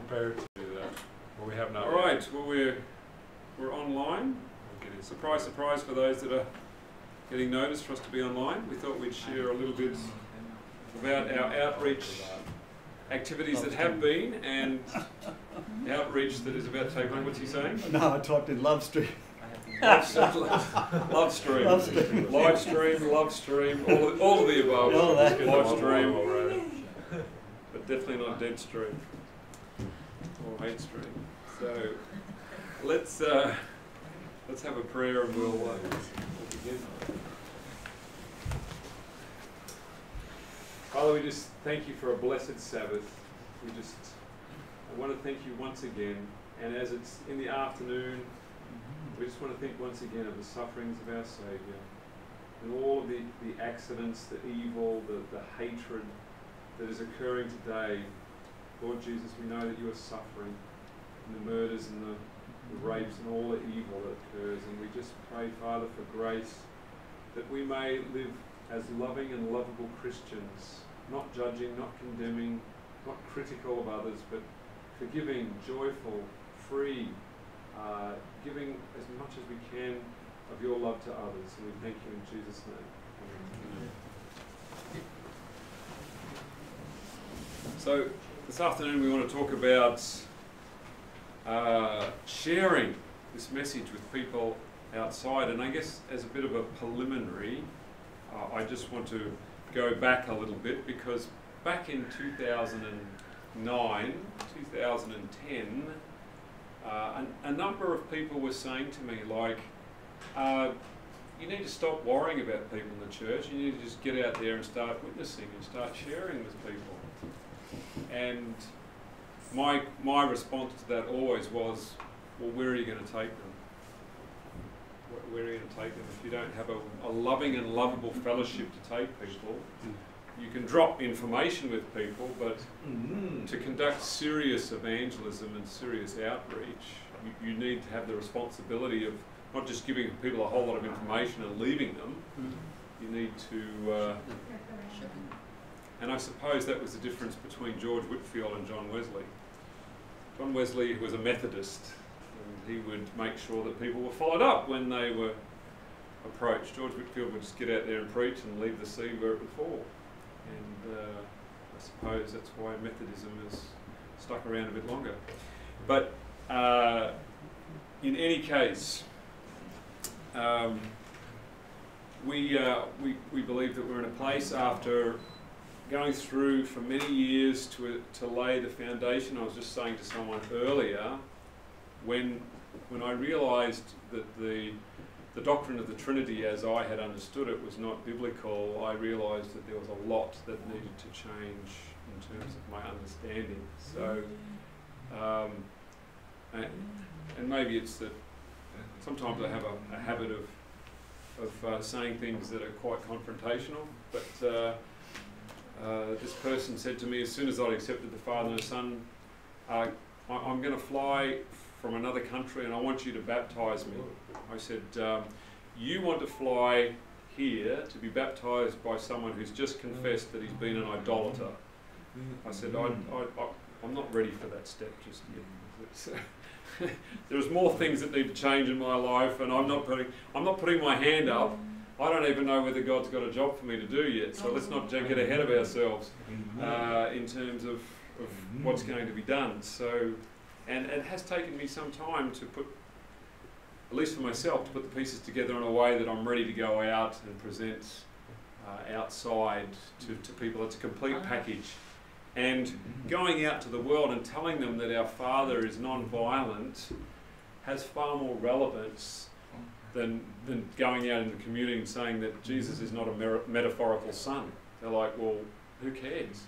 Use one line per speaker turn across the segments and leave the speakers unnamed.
prepared to do that. Well, we have not.
All right. Well, we're online. Surprise, surprise for those that are getting notice for us to be online. We thought we'd share a little bit about our outreach activities that have been and outreach that is about to take place. What's he saying?
No, I typed in love stream.
Love stream, live stream, love stream, all of the above.
All that.
Live stream, but definitely not dead stream or hate stream. So let's have a prayer and we'll begin. Father, we just thank you for a blessed Sabbath. I want to thank you once again, and as it's in the afternoon, we just want to think once again of the sufferings of our Saviour and all of the accidents, the evil, the hatred that is occurring today. Lord Jesus, we know that you are suffering in the murders and the rapes and all the evil that occurs, and we just pray, Father, for grace that we may live as loving and lovable Christians, not judging, not condemning, not critical of others, but forgiving, joyful, free, giving as much as we can of your love to others. And we thank you in Jesus' name. Amen. So this afternoon we want to talk about sharing this message with people outside, and I guess as a bit of a preliminary, I just want to go back a little bit, because back in 2009, 2010, a number of people were saying to me, like, you need to stop worrying about people in the church, you need to just get out there and start witnessing and start sharing with people. And my response to that always was, well, where are you going to take them? Where are you going to take them if you don't have a loving and lovable fellowship to take people? You can drop information with people, but to conduct serious evangelism and serious outreach, you need to have the responsibility of not just giving people a whole lot of information and leaving them. You need to... and I suppose that was the difference between George Whitefield and John Wesley. John Wesley was a Methodist, and he would make sure that people were followed up when they were approached. George Whitefield would just get out there and preach and leave the seed where it would fall. And I suppose that's why Methodism has stuck around a bit longer. But in any case, we believe that we're in a place after going through for many years to lay the foundation. I was just saying to someone earlier, when I realised that the doctrine of the Trinity as I had understood it was not biblical, I realised that there was a lot that needed to change in terms of my understanding. So, and maybe it's that sometimes I have a habit of saying things that are quite confrontational, but this person said to me, as soon as I'd accepted the Father and the Son, I'm going to fly from another country and I want you to baptise me. I said, you want to fly here to be baptised by someone who's just confessed that he's been an idolater. I said, I'm not ready for that step just yet. There's more things that need to change in my life, and I'm not putting my hand up. I don't even know whether God's got a job for me to do yet, so let's not get ahead of ourselves in terms of what's going to be done. So, and it has taken me some time to put, at least for myself, to put the pieces together in a way that I'm ready to go out and present outside to people. It's a complete package. And going out to the world and telling them that our Father is non-violent has far more relevance than going out in the community and saying that Jesus is not a metaphorical son. They're like, well, who cares?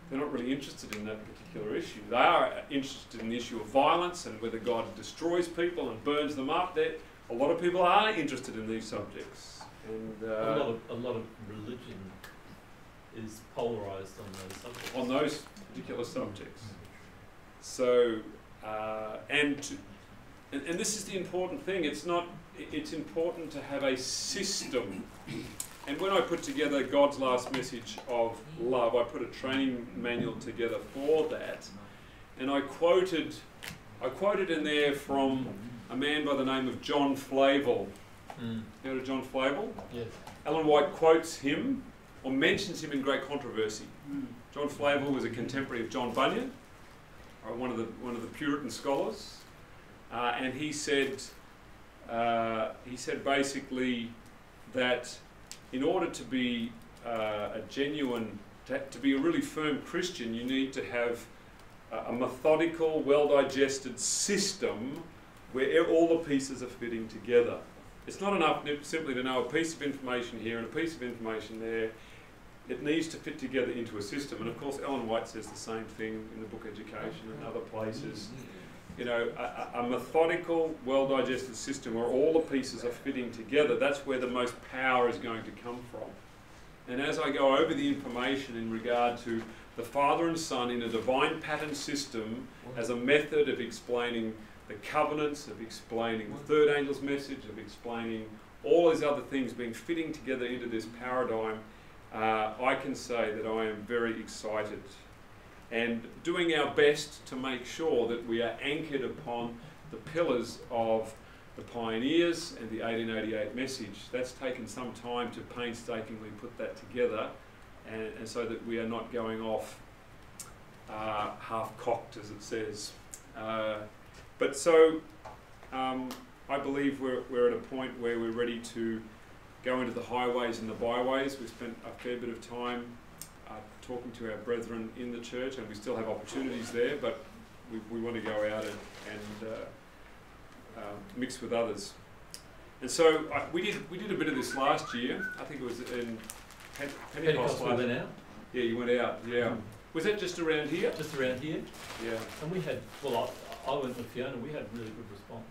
They're not really interested in that particular issue. They are interested in the issue of violence and whether God destroys people and burns them up. A lot of people are interested in these subjects. And
a lot of religion is polarised on those subjects.
On those particular subjects. So, and this is the important thing. It's important to have a system. And when I put together God's last message of love, I put a training manual together for that. and I quoted in there from a man by the name of John Flavel. You heard of John Flavel?
Yes.
Ellen White quotes him, or mentions him in Great Controversy. John Flavel was a contemporary of John Bunyan, one of the Puritan scholars, and he said basically that in order to be a genuine, to be a really firm Christian, you need to have a methodical, well-digested system where all the pieces are fitting together. It's not enough simply to know a piece of information here and a piece of information there. It needs to fit together into a system. And of course, Ellen White says the same thing in the book Education and other places. You know, a methodical, well-digested system where all the pieces are fitting together, that's where the most power is going to come from. And as I go over the information in regard to the Father and Son in a divine pattern system as a method of explaining the covenants, of explaining the third angel's message, of explaining all these other things being fitting together into this paradigm, I can say that I am very excited and doing our best to make sure that we are anchored upon the pillars of the pioneers and the 1888 message. That's taken some time to painstakingly put that together, and so that we are not going off half-cocked, as it says. But so I believe we're at a point where we're ready to go into the highways and the byways. We've spent a fair bit of time talking to our brethren in the church, and we still have opportunities there, but we want to go out and mix with others. And so we did a bit of this last year. I think it was in Pentecost.
We went out.
Yeah, you went out. Yeah. Was that just around here?
Just around here.
Yeah.
And we had, well, I went with Fiona. We had really good response.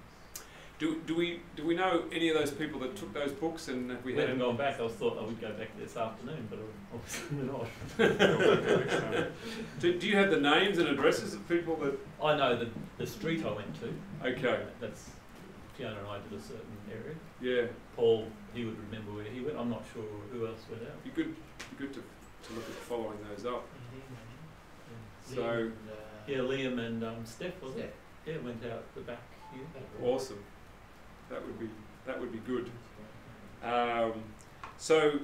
Do we know any of those people that took those books, and if
We hadn't gone back. I thought I would go back this afternoon, but obviously not.
Do you have the names and addresses of people that?
I know the street I went to.
Okay.
That's Fiona and I did a certain area.
Yeah.
Paul, he would remember where he went. I'm not sure who else went out.
Be good to look at following those up. So
yeah, Liam and Steph, was it? Yeah, went out the back here.
Awesome. That would be good. So,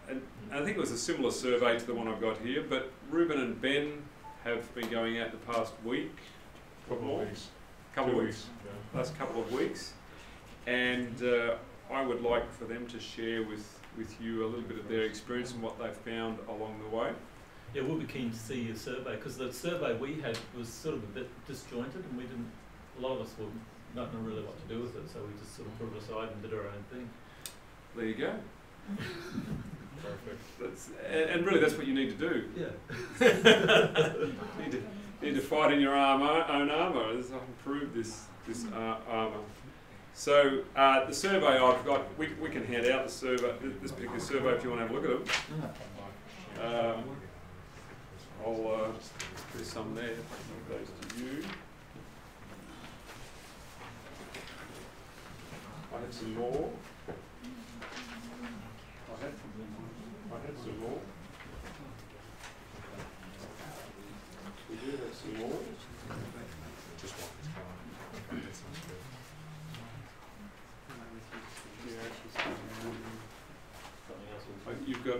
and I think it was a similar survey to the one I've got here, but Ruben and Ben have been going out the past week,
Couple of weeks.
Last couple of weeks, and I would like for them to share with you a little bit of their experience and what they've found along the way.
Yeah, we'll be keen to see your survey, because the survey we had was sort of a bit disjointed, and a lot of us were not know really what to do with it, so we just sort of put it aside and did our own thing.
There you go.
Perfect.
And really, that's what you need to do.
Yeah.
need to fight in your own armour. Improve this armour. So the survey I've got, we can hand out the survey, this particular survey, if you want to have a look at it. I'll there's some there. I'll give those to you. I had some more. I had some more. We do have some more. Just one. You've got.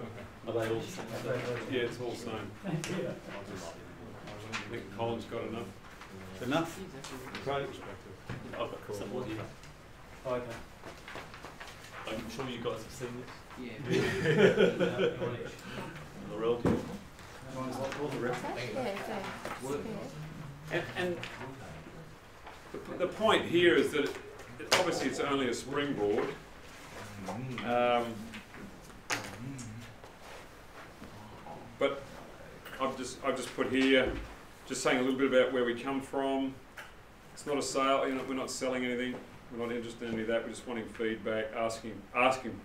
Are they all the same?
Yeah, it's all the same. I think Colin's got enough.
Enough? Great.
I've got some more here.
Okay.
I'm sure you guys have seen this.
Yeah.
Laurel.
And the point here is that obviously it's only a springboard. But I've just put here, just saying a little bit about where we come from. It's not a sale, we're not selling anything. We're not interested in any of that. We're just wanting feedback, asking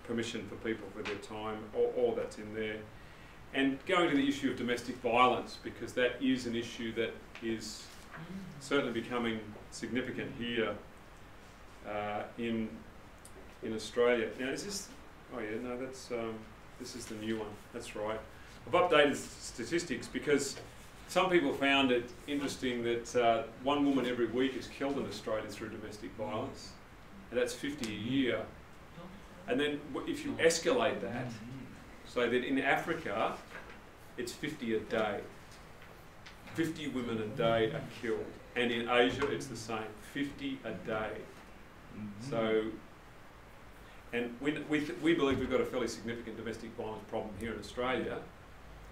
permission for people for their time. All that's in there. And going to the issue of domestic violence, because that is an issue that is certainly becoming significant here in Australia. Now, is this? Oh yeah, no, that's this is the new one. That's right. I've updated statistics because some people found it interesting that 1 woman every week is killed in Australia through domestic violence, and that's 50 a year. And then if you escalate that, so that in Africa, it's 50 a day. 50 women a day are killed. And in Asia, it's the same, 50 a day. So, and we believe we've got a fairly significant domestic violence problem here in Australia.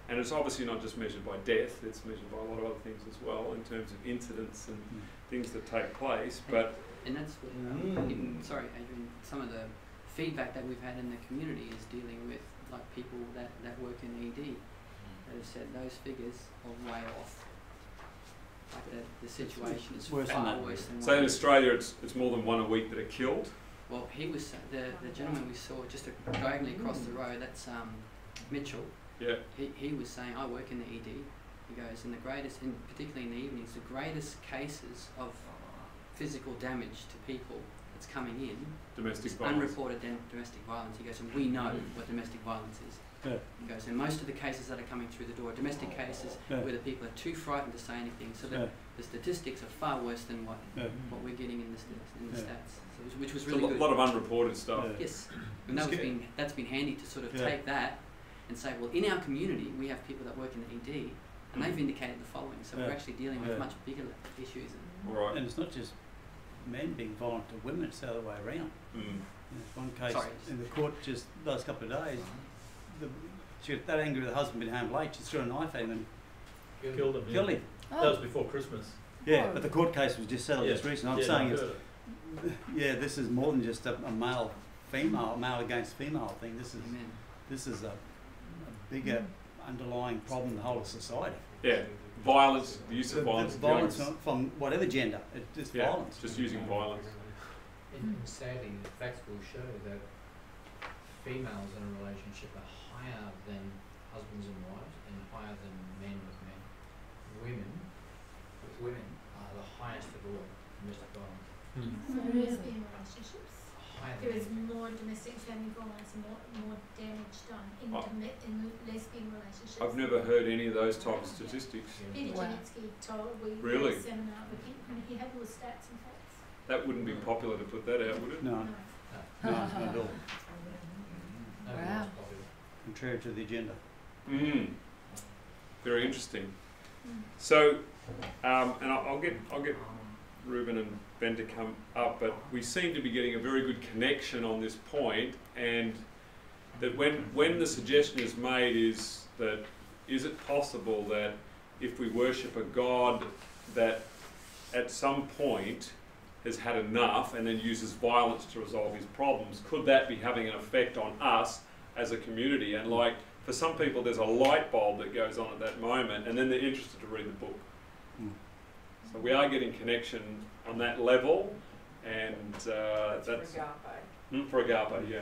And it's obviously not just measured by death, it's measured by a lot of other things as well, in terms of incidents and things that take place. But
and that's what, sorry, Adrian, some of the feedback that we've had in the community is dealing with like people that work in ED that have said those figures are way off. Like the situation is
worse
far
than
worse than
so in Australia, it's more than 1 a week that are killed.
Well, he was the gentleman we saw just diagonally across the road. That's Mitchell.
Yeah.
He was saying, I work in the ED. He goes, and the greatest, and particularly in the evenings, the greatest cases of physical damage to people that's coming in,
Domestic violence.
unreported domestic violence. He goes, and we know what domestic violence is.
Yeah.
He goes, and most of the cases that are coming through the door are domestic cases where the people are too frightened to say anything. So the statistics are far worse than what we're getting in the stats. So which was really good.
A lot of unreported stuff.
Yes, and that's been handy to sort of take that and say, well, in our community we have people that work in the ED, and they've indicated the following. So we're actually dealing with much bigger issues.
Right.
And it's not just men being violent to women; it's the other way around. There's one case in the court just last couple of days. She got that angry with her husband, been home late. She threw a knife at him and
Killed him.
killed him.
That was before Christmas.
Yeah, but the court case was just settled just recently. I'm saying
it's
this is more than just a male against female thing. This is a bigger underlying problem in the whole of society.
Yeah, violence, the use of violence.
Violence from whatever gender, it's just violence.
Just using violence.
And sadly, the facts will show that females in a relationship are higher than husbands and wives and higher than men with men. Women with women are the highest of all domestic violence.
So there is in relationships.
Higher
There
than
is more domestic family violence and more damage done in lesbian relationships.
I've never heard any of those type of statistics.
Peter Janitsky told we
Really?
did a seminar with him and he had all the stats and facts.
That wouldn't be popular to put that out, would it?
No, not at all.
Wow.
Contrary to the agenda.
Very interesting. So, and I'll get Ruben and Ben to come up, but we seem to be getting a very good connection on this point, and that when the suggestion is made is that is it possible that if we worship a God that at some point has had enough and then uses violence to resolve his problems, could that be having an effect on us as a community? And like, for some people there's a light bulb that goes on at that moment and then they're interested to read the book. So we are getting connection on that level, and that's
for agape.
For agape, yeah.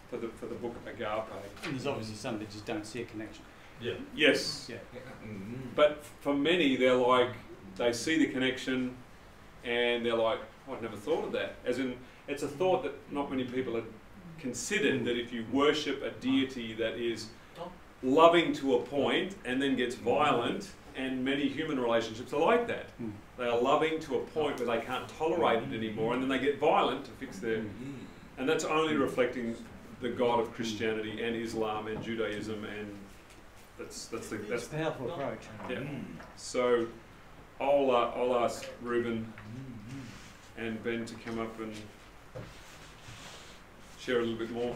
For the book of agape.
And there's obviously some that just don't see a connection.
Yeah.
Yes.
Yeah.
But for many, they're like, they see the connection and they're like, oh, I've never thought of that. As in, it's a thought that not many people have considered, that if you worship a deity that is loving to a point and then gets violent, and many human relationships are like that. They are loving to a point where they can't tolerate it anymore, and then they get violent to fix their... And that's only reflecting the God of Christianity and Islam and Judaism, and that's
a powerful approach.
Yeah. So I'll ask Ruben and Ben to come up and share a little bit more.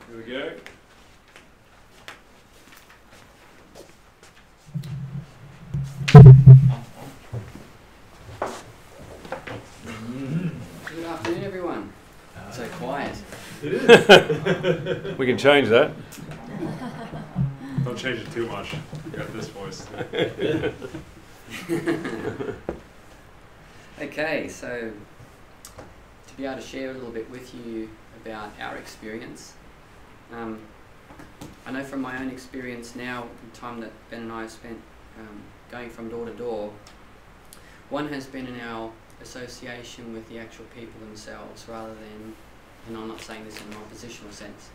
Here we go.
Good afternoon, everyone. So quiet.
We can change that. Don't change it too much. I've got this voice.
Okay, so to be able to share a little bit with you about our experience. I know from my own experience now, the time that Ben and I have spent going from door to door, one has been in our association with the actual people themselves rather than and I'm not saying this in an oppositional sense,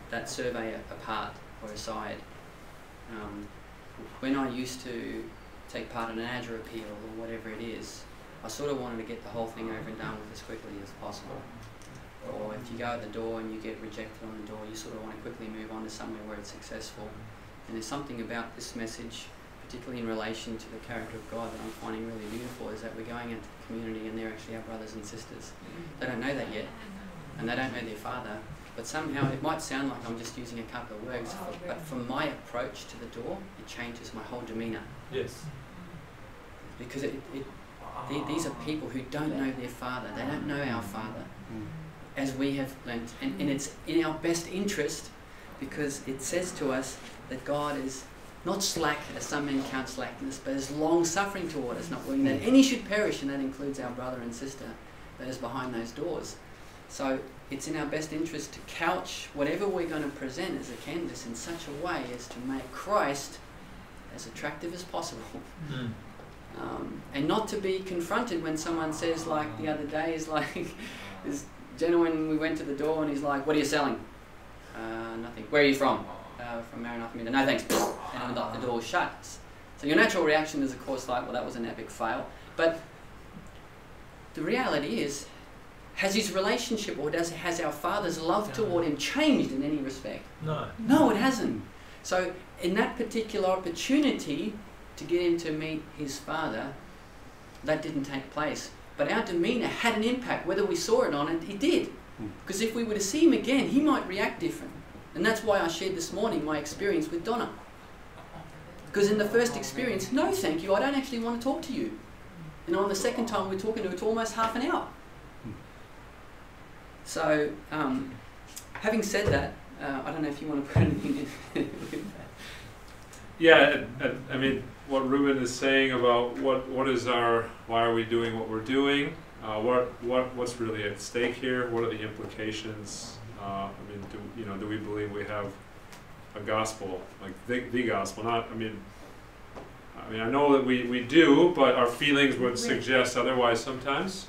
that survey apart or aside, when I used to take part in an ADRA appeal or whatever it is, I sort of wanted to get the whole thing over and done with as quickly as possible. Or if you go at the door and you get rejected on the door, you sort of want to quickly move on to somewhere where it's successful. And there's something about this message, particularly in relation to the character of God, that I'm finding really beautiful, is that we're going into the community and they're actually our brothers and sisters. They don't know that yet, and they don't know their Father, but somehow it might sound like I'm just using a couple of words, but from my approach to the door, it changes my whole demeanour.
Yes.
Because these are people who don't know their Father. They don't know our Father, as we have learnt. And it's in our best interest, because it says to us that God is not slack, as some men count slackness, but is long-suffering toward us, not willing that any should perish, and that includes our brother and sister that is behind those doors. So it's in our best interest to couch whatever we're going to present as a canvas in such a way as to make Christ as attractive as possible. And not to be confronted when someone says, like the other day, is like, this gentleman, we went to the door and he's like, "What are you selling?" "Nothing." "Where are you from?" "From Maranatha Minda." "No thanks." And the door shuts. So your natural reaction is, of course, like, well, that was an epic fail. But the reality is, has his relationship, or has our Father's love toward him changed in any respect?
No.
No, it hasn't. So in that particular opportunity to get him to meet his Father, that didn't take place. But our demeanour had an impact. Whether we saw it on it, it did. Because if we were to see him again, he might react different. And that's why I shared this morning my experience with Donna. Because in the first experience, no thank you, I don't actually want to talk to you. And on the second time we're talking to her, it's almost half an hour. So, having said that, I don't know if you want to put anything in with that.
Yeah, I mean, what Ruben is saying about what is our, why are we doing what we're doing? What's really at stake here? What are the implications? I mean, do we believe we have a gospel, like the gospel? Not, I mean, I know that we do, but our feelings would suggest otherwise sometimes,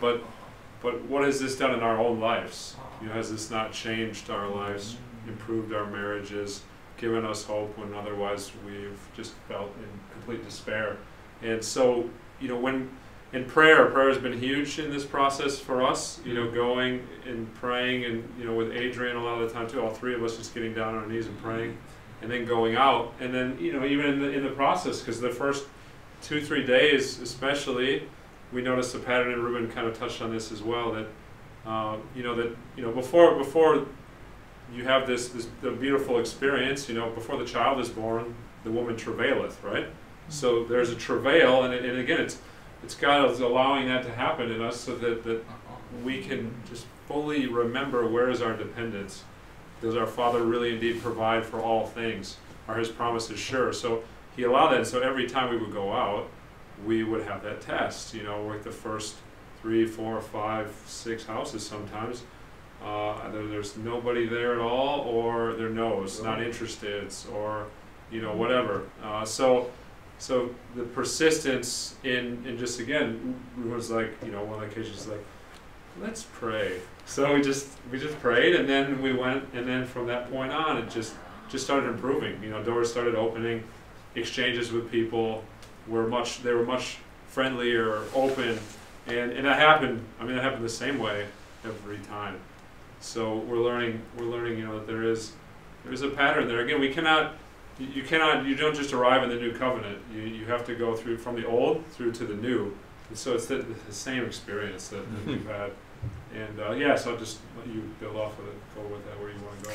but what has this done in our own lives? Has this not changed our lives, improved our marriages, given us hope when otherwise we've just felt in complete despair? And so, when in prayer has been huge in this process for us, going and praying, and with Adrian a lot of the time too, all three of us just getting down on our knees and praying, and then going out, and then even in the process, because the first 2-3 days especially, we noticed a pattern, and Ruben kind of touched on this as well, that before you have the beautiful experience, before the child is born, the woman travaileth, right? So there's a travail, and again, it's God is allowing that to happen in us so that we can just fully remember, where is our dependence? Does our Father really indeed provide for all things? Are His promises sure? So He allowed that, and so every time we would go out, we would have that test, like the first 3, 4, 5, 6 houses sometimes. There's nobody there at all, or they're no's, not interested, or whatever. So the persistence in just, again, was like, one of the occasions, like, let's pray. So we just prayed, and then we went, and then from that point on, it just started improving. Doors started opening, exchanges with people they were much friendlier, open, and that happened. I mean, it happened the same way every time. So we're learning, that there's a pattern there. Again, you don't just arrive in the new covenant. You have to go through from the old through to the new. And so it's the same experience that we've had. And so I'll just let you build off of it, go with that where you want to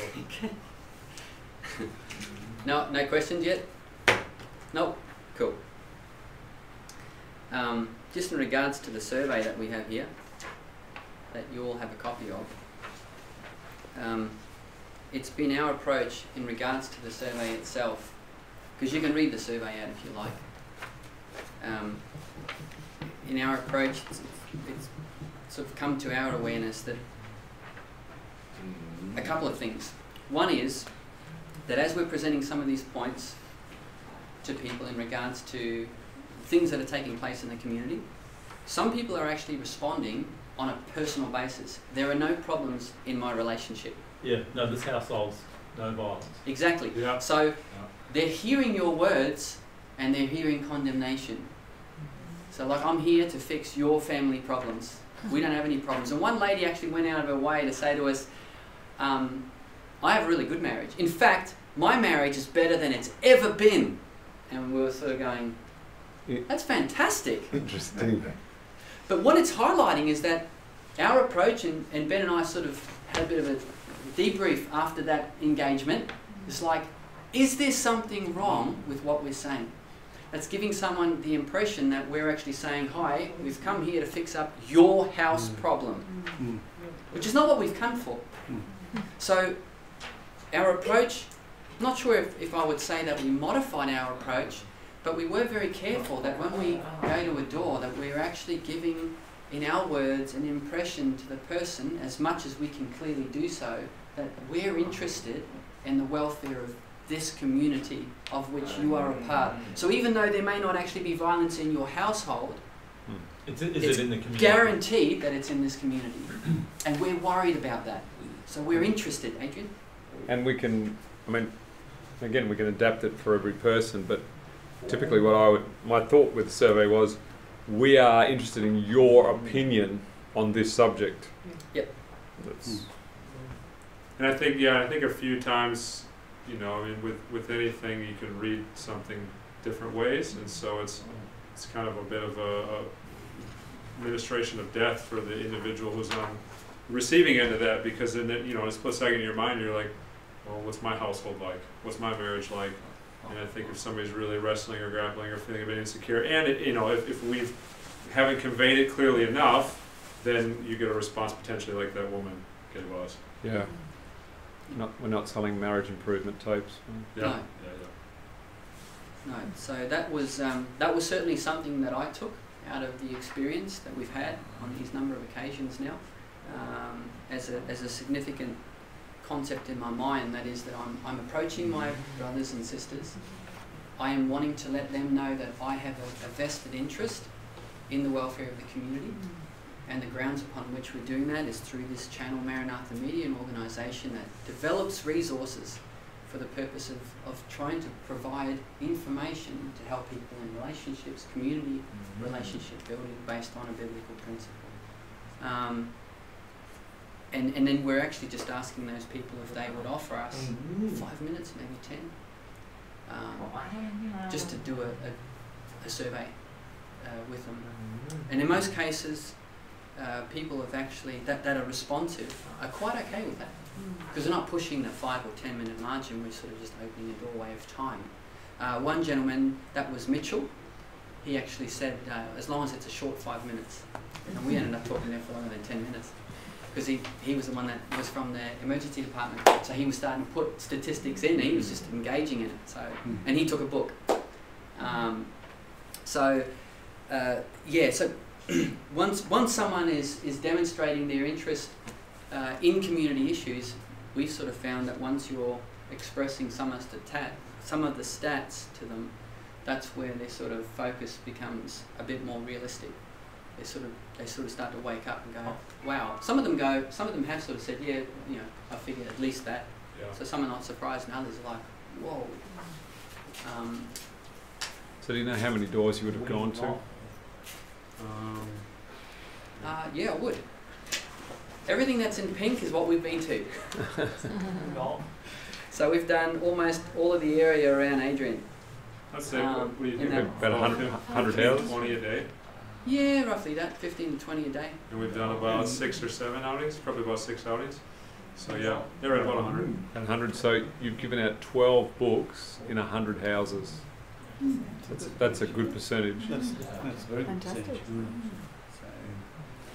go.
No questions yet? Nope. Cool. Just in regards to the survey that we have here, that you all have a copy of, it's been our approach in regards to the survey itself, because you can read the survey out if you like. In our approach, it's sort of come to our awareness that a couple of things. One is that as we're presenting some of these points to people in regards to things that are taking place in the community, some people are actually responding on a personal basis. There are no problems in my relationship.
Yeah, no, this household's no violence.
Exactly.
Yeah.
So they're hearing your words and they're hearing condemnation. So like, I'm here to fix your family problems. We don't have any problems. And one lady actually went out of her way to say to us, I have a really good marriage. In fact, my marriage is better than it's ever been. And we were sort of going, that's fantastic.
Interesting.
But what it's highlighting is that our approach, and Ben and I sort of had a bit of a debrief after that engagement. It's like, is there something wrong with what we're saying? That's giving someone the impression that we're actually saying, hi, we've come here to fix up your house problem, which is not what we've come for. So our approach, I'm not sure if I would say that we modified our approach, but we were very careful that when we go to a door, that we're actually giving, in our words, an impression to the person, as much as we can clearly do so, that we're interested in the welfare of this community of which you are a part. So even though there may not actually be violence in your household,
Is it in the community?
Guaranteed that it's in this community. And we're worried about that. So we're interested, Adrian.
And we can, I mean, again, we can adapt it for every person, but typically my thought with the survey was, we are interested in your opinion on this subject.
Yep.
And I think a few times, you know, I mean, with anything, you can read something different ways, and so it's kind of a bit of a administration of death for the individual who's on receiving end of that, because in that, you know, in a split second in your mind, you're like, well, what's my household like? What's my marriage like? And I think if somebody's really wrestling or grappling or feeling a bit insecure, and it, you know, if we haven't conveyed it clearly enough, then you get a response potentially like that woman gave us.
Yeah. We're not selling marriage improvement tapes.
Yeah.
No.
Yeah.
No. So that was certainly something that I took out of the experience that we've had on these number of occasions now, as a significant concept in my mind. That is that I'm approaching my brothers and sisters. I am wanting to let them know that I have a vested interest in the welfare of the community, and the grounds upon which we're doing that is through this channel, Maranatha Media, an organisation that develops resources for the purpose of trying to provide information to help people in relationships, community relationship building based on a biblical principle. And then we're actually just asking those people if they would offer us 5 minutes, maybe 10, just to do a survey with them. And in most cases, people have actually, that are responsive, are quite okay with that. Because we're not pushing the 5 or 10 minute margin, we're sort of just opening a doorway of time. One gentleman, that was Mitchell, he actually said, as long as it's a short 5 minutes. And we ended up talking there for longer than 10 minutes. Because he was the one that was from the emergency department, so he was starting to put statistics in, he was just engaging in it. So, and he took a book. So once someone is demonstrating their interest in community issues, we've sort of found that once you're expressing some of the stats to them, that's where their sort of focus becomes a bit more realistic. They sort of start to wake up and go, wow. Some of them have sort of said, yeah, you know, I figure at least that.
Yeah.
So some are not surprised, and others are like, whoa.
So do you know how many doors you would have gone to?
Yeah, I would. Everything that's in pink is what we've been to. So we've done almost all of the area around Adrian.
I'd say, what do you think?
About 100 houses?
20 a day.
Yeah, roughly that, 15 to 20 a day.
And we've done about 6 or 7 outings, probably about 6 outings. So yeah, they're at about 100.
100. So you've given out 12 books in 100 houses. That's a good percentage.
That's a very good
Fantastic.
percentage.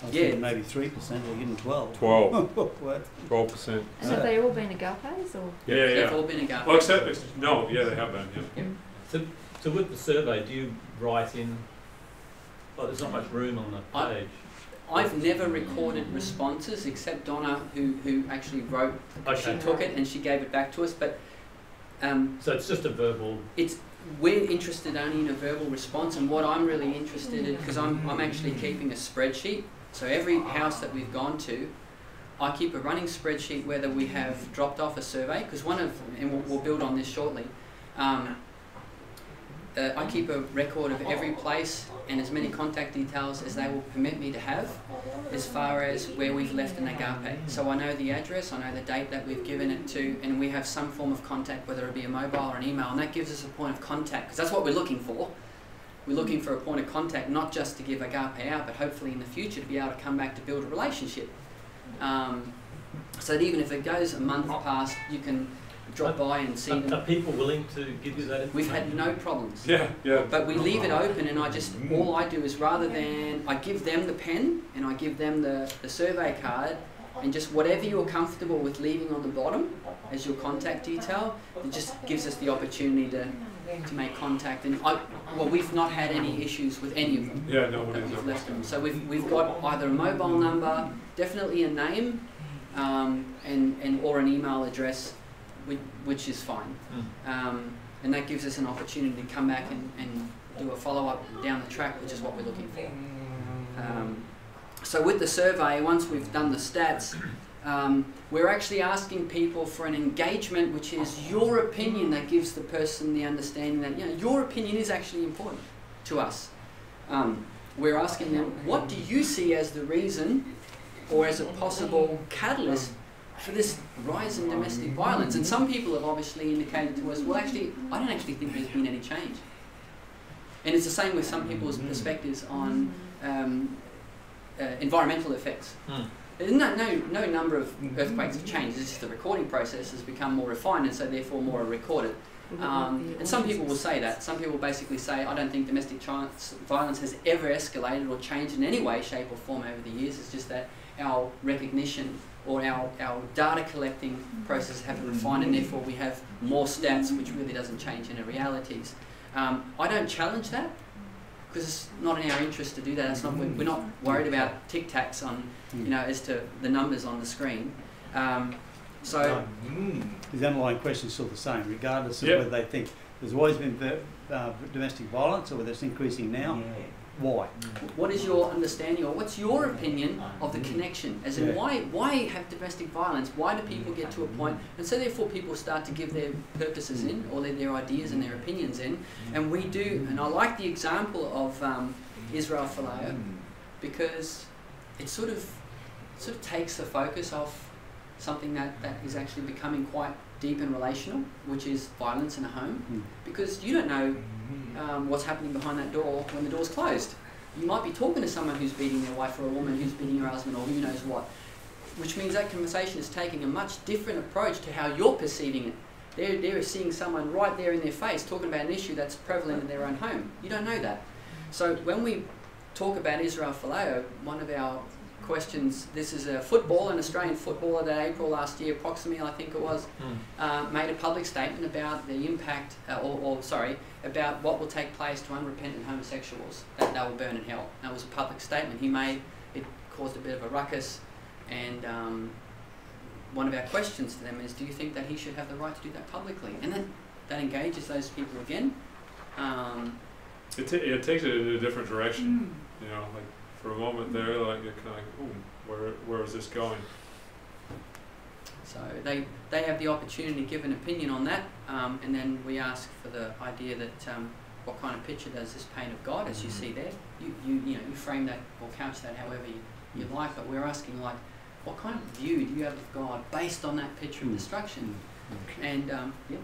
I was
Yeah.
thinking maybe 3%, they're getting 12.
12.
What?
12%.
And have they all been agapes or?
Yeah,
They've
yeah.
all been a go.
Well, except, no, yeah, they have been, yeah.
So with the survey, do you write in, oh, there's not much room on the page.
I've never recorded responses except Donna, who actually wrote.
Okay.
She took it and she gave it back to us, but
So it's just a verbal.
we're interested only in a verbal response, and what I'm really interested in, because I'm actually keeping a spreadsheet. So every house that we've gone to, I keep a running spreadsheet whether we have dropped off a survey, because and we'll build on this shortly, I keep a record of every place and as many contact details as they will permit me to have as far as where we've left an agape. So I know the address, I know the date that we've given it to, and we have some form of contact, whether it be a mobile or an email, and that gives us a point of contact, because that's what we're looking for. We're looking for a point of contact, not just to give agape out, but hopefully in the future to be able to come back to build a relationship. So that even if it goes a month past, you can drop by and see them.
Are people willing to give you that information?
We've had no problems.
Yeah.
But we leave it open, and all I do is, rather than, I give them the pen and I give them the survey card, and just whatever you're comfortable with leaving on the bottom as your contact detail, it just gives us the opportunity to make contact. And we've not had any issues with any of them.
Yeah, nobody's
we've
ever.
left them. So we've got either a mobile number, definitely a name, and or an email address, which is fine. And that gives us an opportunity to come back and do a follow-up down the track, which is what we're looking for. So with the survey, once we've done the stats, we're actually asking people for an engagement, which is your opinion, that gives the person the understanding that, you know, your opinion is actually important to us. We're asking them, what do you see as the reason or as a possible catalyst for this rise in domestic violence? And some people have obviously indicated to us, well, actually, I don't actually think there's been any change. And it's the same with some people's perspectives on environmental effects. No number of earthquakes have changed. It's just the recording process has become more refined, and so therefore more are recorded. And some people will say that. Some people basically say, I don't think domestic violence has ever escalated or changed in any way, shape or form over the years. It's just that our recognition or our data collecting process have been refined, and therefore we have more stats, which really doesn't change any realities. I don't challenge that, because it's not in our interest to do that. It's not, we're not worried about tic-tacs on, you know, as to the numbers on the screen. So
the underlying question is still the same, regardless of whether they think there's always been domestic violence or whether it's increasing now. Why?
What is your understanding, or what's your opinion of the connection? As in, why have domestic violence? Why do people get to a point? And so therefore people start to give their purposes in, or their ideas and their opinions in. And we do, and I like the example of Israel Folau, because it sort of takes the focus off something that is actually becoming quite deep and relational, which is violence in a home. Because you don't know what's happening behind that door when the door's closed. You might be talking to someone who's beating their wife, or a woman who's beating her husband, or who knows what. Which means that conversation is taking a much different approach to how you're perceiving it. They're seeing someone right there in their face talking about an issue that's prevalent in their own home. You don't know that. So when we talk about Israel Folau, one of our questions, this is an Australian footballer that April last year, approximately I think it was, made a public statement about the impact, about what will take place to unrepentant homosexuals, that they will burn in hell. That was a public statement he made. It caused a bit of a ruckus, and one of our questions to them is, do you think that he should have the right to do that publicly? And that engages those people again.
It takes it in a different direction, you know, like for a moment there, like you're kind of like, ooh, where is this going?
So they have the opportunity to give an opinion on that, and then we ask for the idea that what kind of picture does this paint of God, as you see there? You frame that or couch that however you like, but we're asking, like, what kind of view do you have of God based on that picture of destruction? And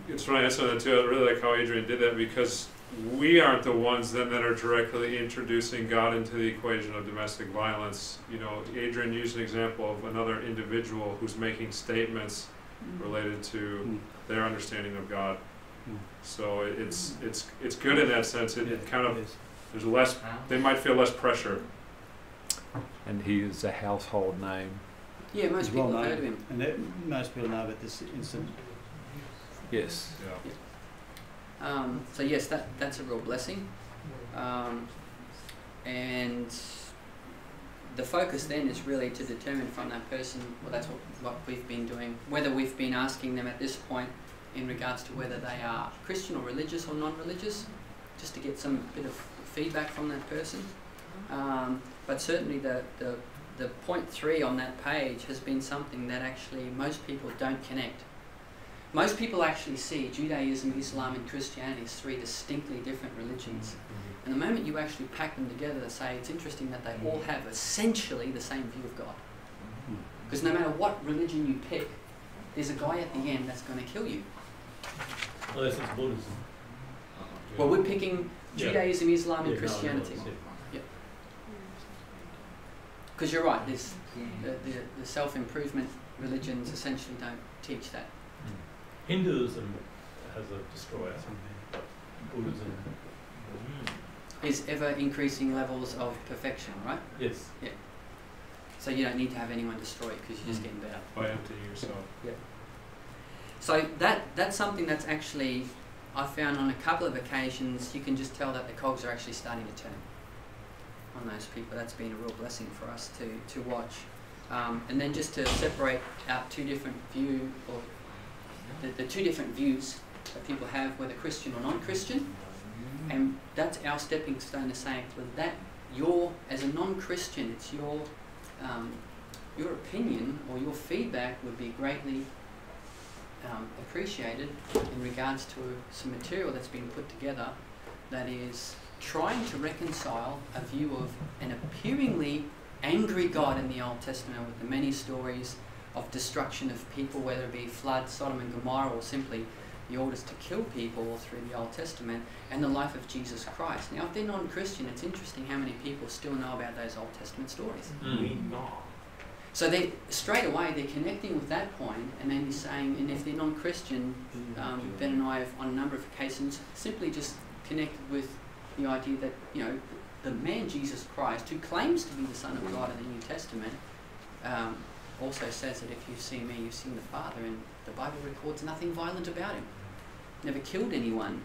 It's funny, I saw that too. I really like how Adrian did that, because we aren't the ones then that are directly introducing God into the equation of domestic violence. You know, Adrian used an example of another individual who's making statements related to their understanding of God. So it's good in that sense. It kind of, there's less, they might feel less pressure.
And he is a household name.
yeah, most people have heard of him.
And most people know about this incident.
Yes.
Yeah.
So yes, that's a real blessing. And the focus then is really to determine from that person, well, that's what we've been doing, whether we've been asking them at this point in regards to whether they are Christian or religious or non-religious, just to get some bit of feedback from that person. But certainly the point 3 on that page has been something that actually most people don't connect. Most people actually see Judaism, Islam and Christianity as 3 distinctly different religions. And the moment you actually pack them together, they say it's interesting that they all have essentially the same view of God. Because no matter what religion you pick, there's a guy at the end that's going to kill you.
Unless it's Buddhism.
Well, we're picking Judaism, Islam and Christianity. Because you're right, there's the self-improvement religions essentially don't teach that.
Hinduism has a destroyer. Buddhism
is ever increasing levels of perfection, right?
Yes.
Yeah. So you don't need to have anyone destroy it because you're just getting better.
By emptying yourself.
Yeah. So that's something that's actually, I found on a couple of occasions, you can just tell that the cogs are actually starting to turn on those people. That's been a real blessing for us to watch. And then just to separate out two different view, or the two different views that people have, whether Christian or non-Christian. And that's our stepping stone to saying, well, that as a non-Christian, it's your opinion or your feedback would be greatly appreciated in regards to some material that's been put together that is trying to reconcile a view of an appearingly angry God in the Old Testament with the many stories of destruction of people, whether it be flood, Sodom and Gomorrah, or simply the orders to kill people through the Old Testament, and the life of Jesus Christ. Now, if they're non-Christian, it's interesting how many people still know about those Old Testament stories. So they straight away they're connecting with that point, and then he's saying, and if they're non-Christian, Ben and I have on a number of occasions simply just connected with the idea that, you know, the man Jesus Christ, who claims to be the Son of God in the New Testament, also says that if you've seen me, you've seen the Father, and the Bible records nothing violent about him. Never killed anyone.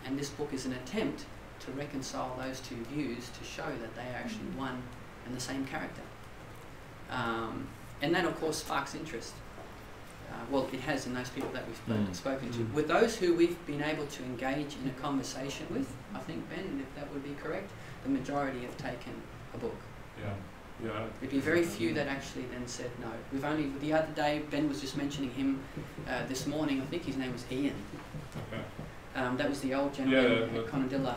And this book is an attempt to reconcile those two views to show that they are actually one and the same character. And that, of course, sparks interest. Well, it has in those people that we've spoken to. With those who we've been able to engage in a conversation with, I think, Ben, if that would be correct, the majority have taken a book.
Yeah.
There'd be very few that actually then said no. We've only, the other day, Ben was just mentioning him this morning, I think his name was Ian.
Okay.
That was the old gentleman at Conadilla,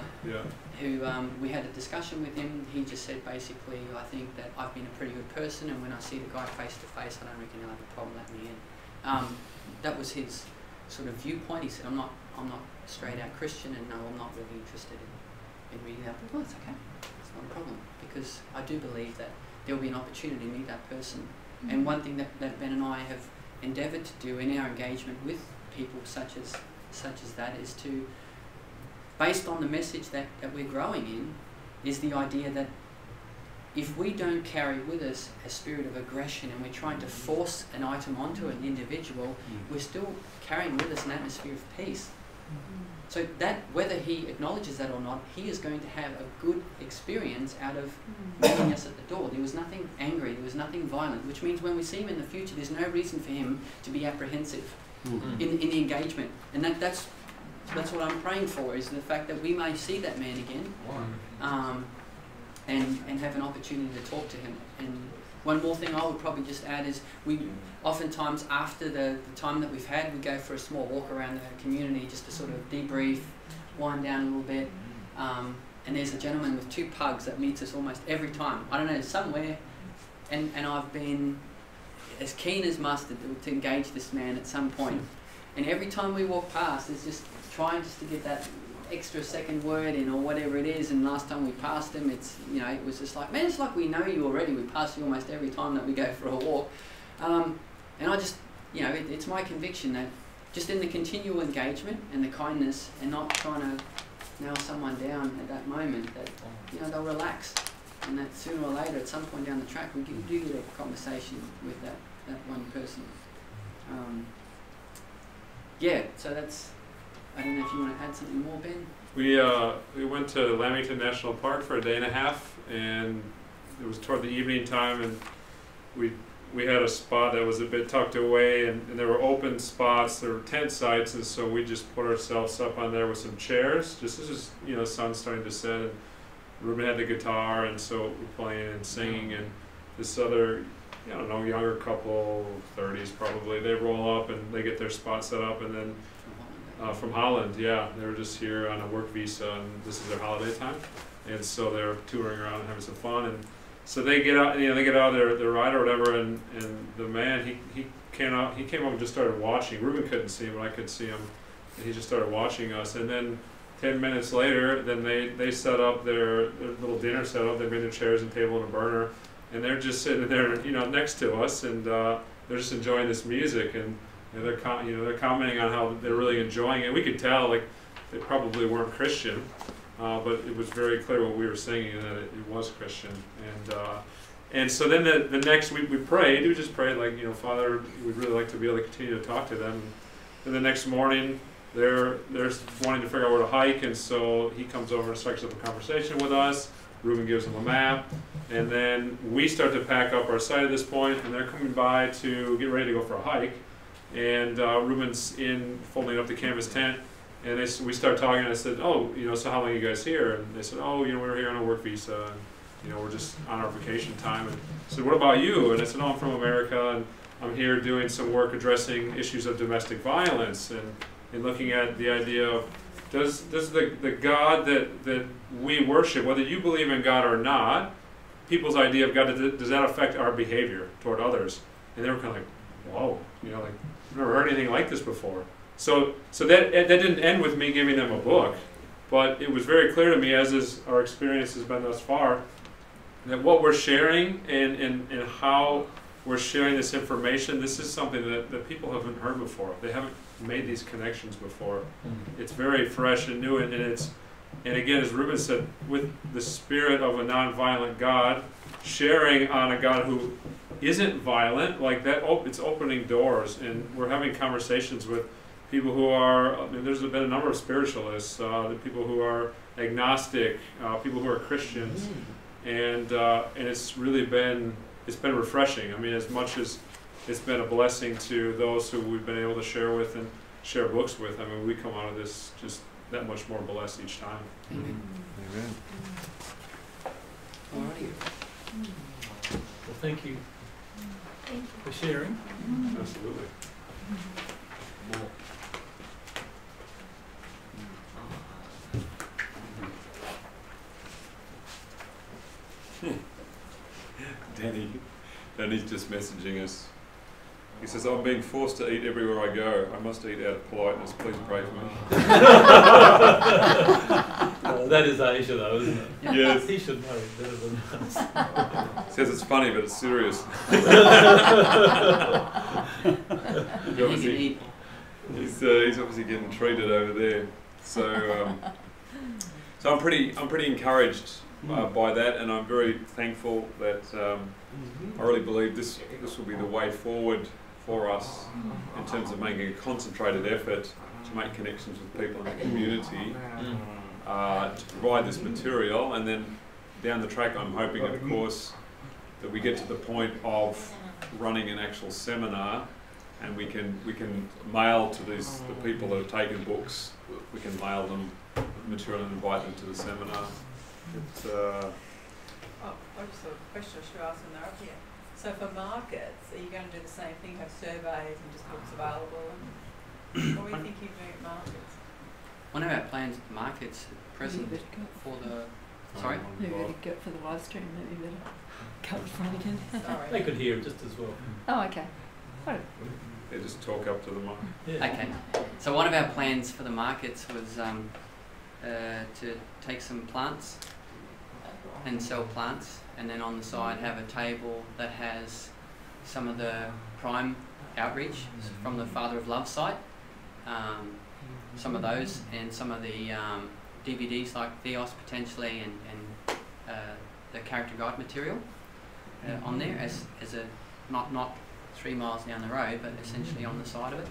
who we had a discussion with him. He just said basically, I think that I've been a pretty good person, and when I see the guy face to face, I don't reckon he'll have a problem letting me in. That was his sort of viewpoint. He said, I'm not straight out Christian, and no, I'm not really interested in reading that. But well, it's okay. It's not a problem, because I do believe that there will be an opportunity to meet that person. And one thing that Ben and I have endeavoured to do in our engagement with people such as that is to, based on the message that we're growing in, is the idea that if we don't carry with us a spirit of aggression and we're trying to force an item onto an individual, we're still carrying with us an atmosphere of peace. So that, whether he acknowledges that or not, he is going to have a good experience out of meeting us at the door. There was nothing angry, there was nothing violent, which means when we see him in the future, there's no reason for him to be apprehensive in the engagement. And that's what I'm praying for, is the fact that we may see that man again, and have an opportunity to talk to him. And one more thing I would probably just add is we oftentimes, after the time that we've had, we go for a small walk around the community just to sort of debrief, wind down a little bit. And there's a gentleman with 2 pugs that meets us almost every time. I don't know, somewhere. And I've been as keen as mustard to engage this man at some point. And every time we walk past, it's just trying just to get that extra second word in or whatever it is. And last time we passed him, it's, you know, it was just like, man, it's like we know you already. We pass you almost every time that we go for a walk. And I just, you know, it's my conviction that just in the continual engagement and the kindness, and not trying to nail someone down at that moment, that, you know, they'll relax. And that sooner or later, at some point down the track, we do get a conversation with that one person. So that's, I don't know if you want to add something more, Ben?
We went to Lamington National Park for a day and a half, and it was toward the evening time, and we we had a spot that was a bit tucked away, and there were open spots, there were tent sites, and so we just put ourselves up on there with some chairs. Just this is, you know, sun starting to set, and Ruben had the guitar, and so we're playing and singing, and this other, I don't know, younger couple, 30s probably, they roll up and they get their spot set up, and then from Holland, yeah, they were just here on a work visa, and this is their holiday time, and so they're touring around and having some fun, and so they get out, you know, they get out of their ride or whatever, and the man, he came up and just started watching. Ruben couldn't see him, but I could see him, and he just started watching us, and then 10 minutes later, then they set up their little dinner setup. They made their chairs and table and a burner, and they're just sitting there, you know, next to us, and they're just enjoying this music, and they're commenting on how they're really enjoying it. We could tell, like, they probably weren't Christian, but it was very clear what we were singing, that it was Christian. And so then the next week we prayed. We just prayed, like, you know, Father, we'd really like to be able to continue to talk to them. And the next morning, they're wanting to figure out where to hike, and so he comes over and strikes up a conversation with us. Ruben gives them a map, and then we start to pack up our site at this point, and they're coming by to get ready to go for a hike. And Ruben's in folding up the canvas tent, and we start talking, and I said, oh, you know, so how long are you guys here? And they said, oh, you know, we're here on a work visa, and, you know, we're just on our vacation time. And I said, what about you? And I said, oh, I'm from America, and I'm here doing some work addressing issues of domestic violence, and looking at the idea of, does the God that we worship, whether you believe in God or not, people's idea of God, does that affect our behavior toward others? And they were kind of like, whoa, you know, like, I've never heard anything like this before. So that didn't end with me giving them a book, but it was very clear to me, as is our experience has been thus far, that what we're sharing and how we're sharing this information, this is something that people haven't heard before. They haven't made these connections before. It's very fresh and new, and again, as Ruben said, with the spirit of a nonviolent God, sharing on a God who isn't violent, like that, it's opening doors, and we're having conversations with people who are, I mean, there's been a number of spiritualists, the people who are agnostic, people who are Christians, and it's really been refreshing. I mean, as much as it's been a blessing to those who we've been able to share with and share books with, I mean, we come out of this just that much more blessed each time.
Amen.
Amen.
Alrighty.
Well, thank you
Thank you.
for sharing.
Absolutely.
Danny's just messaging us. He says, I'm being forced to eat everywhere I go. I must eat out of politeness. Please pray for me.
That is Asia, though, isn't it?
Yes.
He should know better than us.
Says it's funny, but it's serious. He's obviously getting treated over there. So I'm pretty encouraged by that, and I'm very thankful that I really believe this will be the way forward for us in terms of making a concentrated effort to make connections with people in the community, to provide this material, and then down the track I'm hoping, of course, that we get to the point of running an actual seminar, and we can mail to the people that have taken books, we can mail them material and invite them to the seminar. It's,
I just have a question I should ask when they're up here. So for markets, are you going to do the same thing, have surveys and just books available? And what are you thinking of doing at markets?
One of our plans at markets at present for the... Sorry?
Maybe better go for the live stream, maybe better go in front again.
Sorry.
They could hear just as well.
Oh, okay.
they just talk up to the mic.
Yeah.
Okay. So one of our plans for the markets was to take some plants and sell plants, and then on the side have a table that has some of the crime outreach from the Father of Love site, some of those, and some of the DVDs like Theos potentially, and the character guide material on there as a not 3 miles down the road, but essentially on the side of it,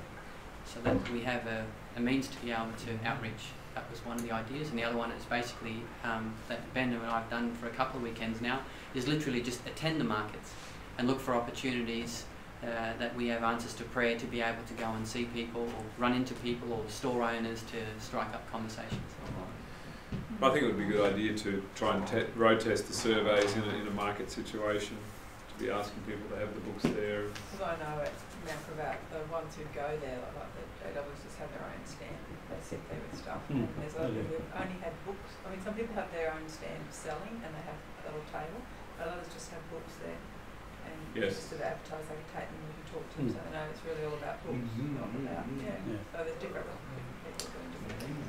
so that we have a means to be able to outreach. That was one of the ideas, and the other one is basically that Ben and I've done for a couple of weekends now, is literally just attend the markets and look for opportunities that we have answers to prayer to be able to go and see people or run into people or store owners to strike up conversations.
I think it would be a good idea to try and road test the surveys in a market situation, to be asking people to have the books there.
Because I know at Mount Gravatt, the ones who go there, like the JWs, just have their own stand. They sit there with stuff. And there's other people who've only had books. I mean, some people have their own stand selling and they have a little table, but others just have books there. And just to advertise, they can take them and we can talk to them. So they know it's really all about books, not about, So there's different people doing different things.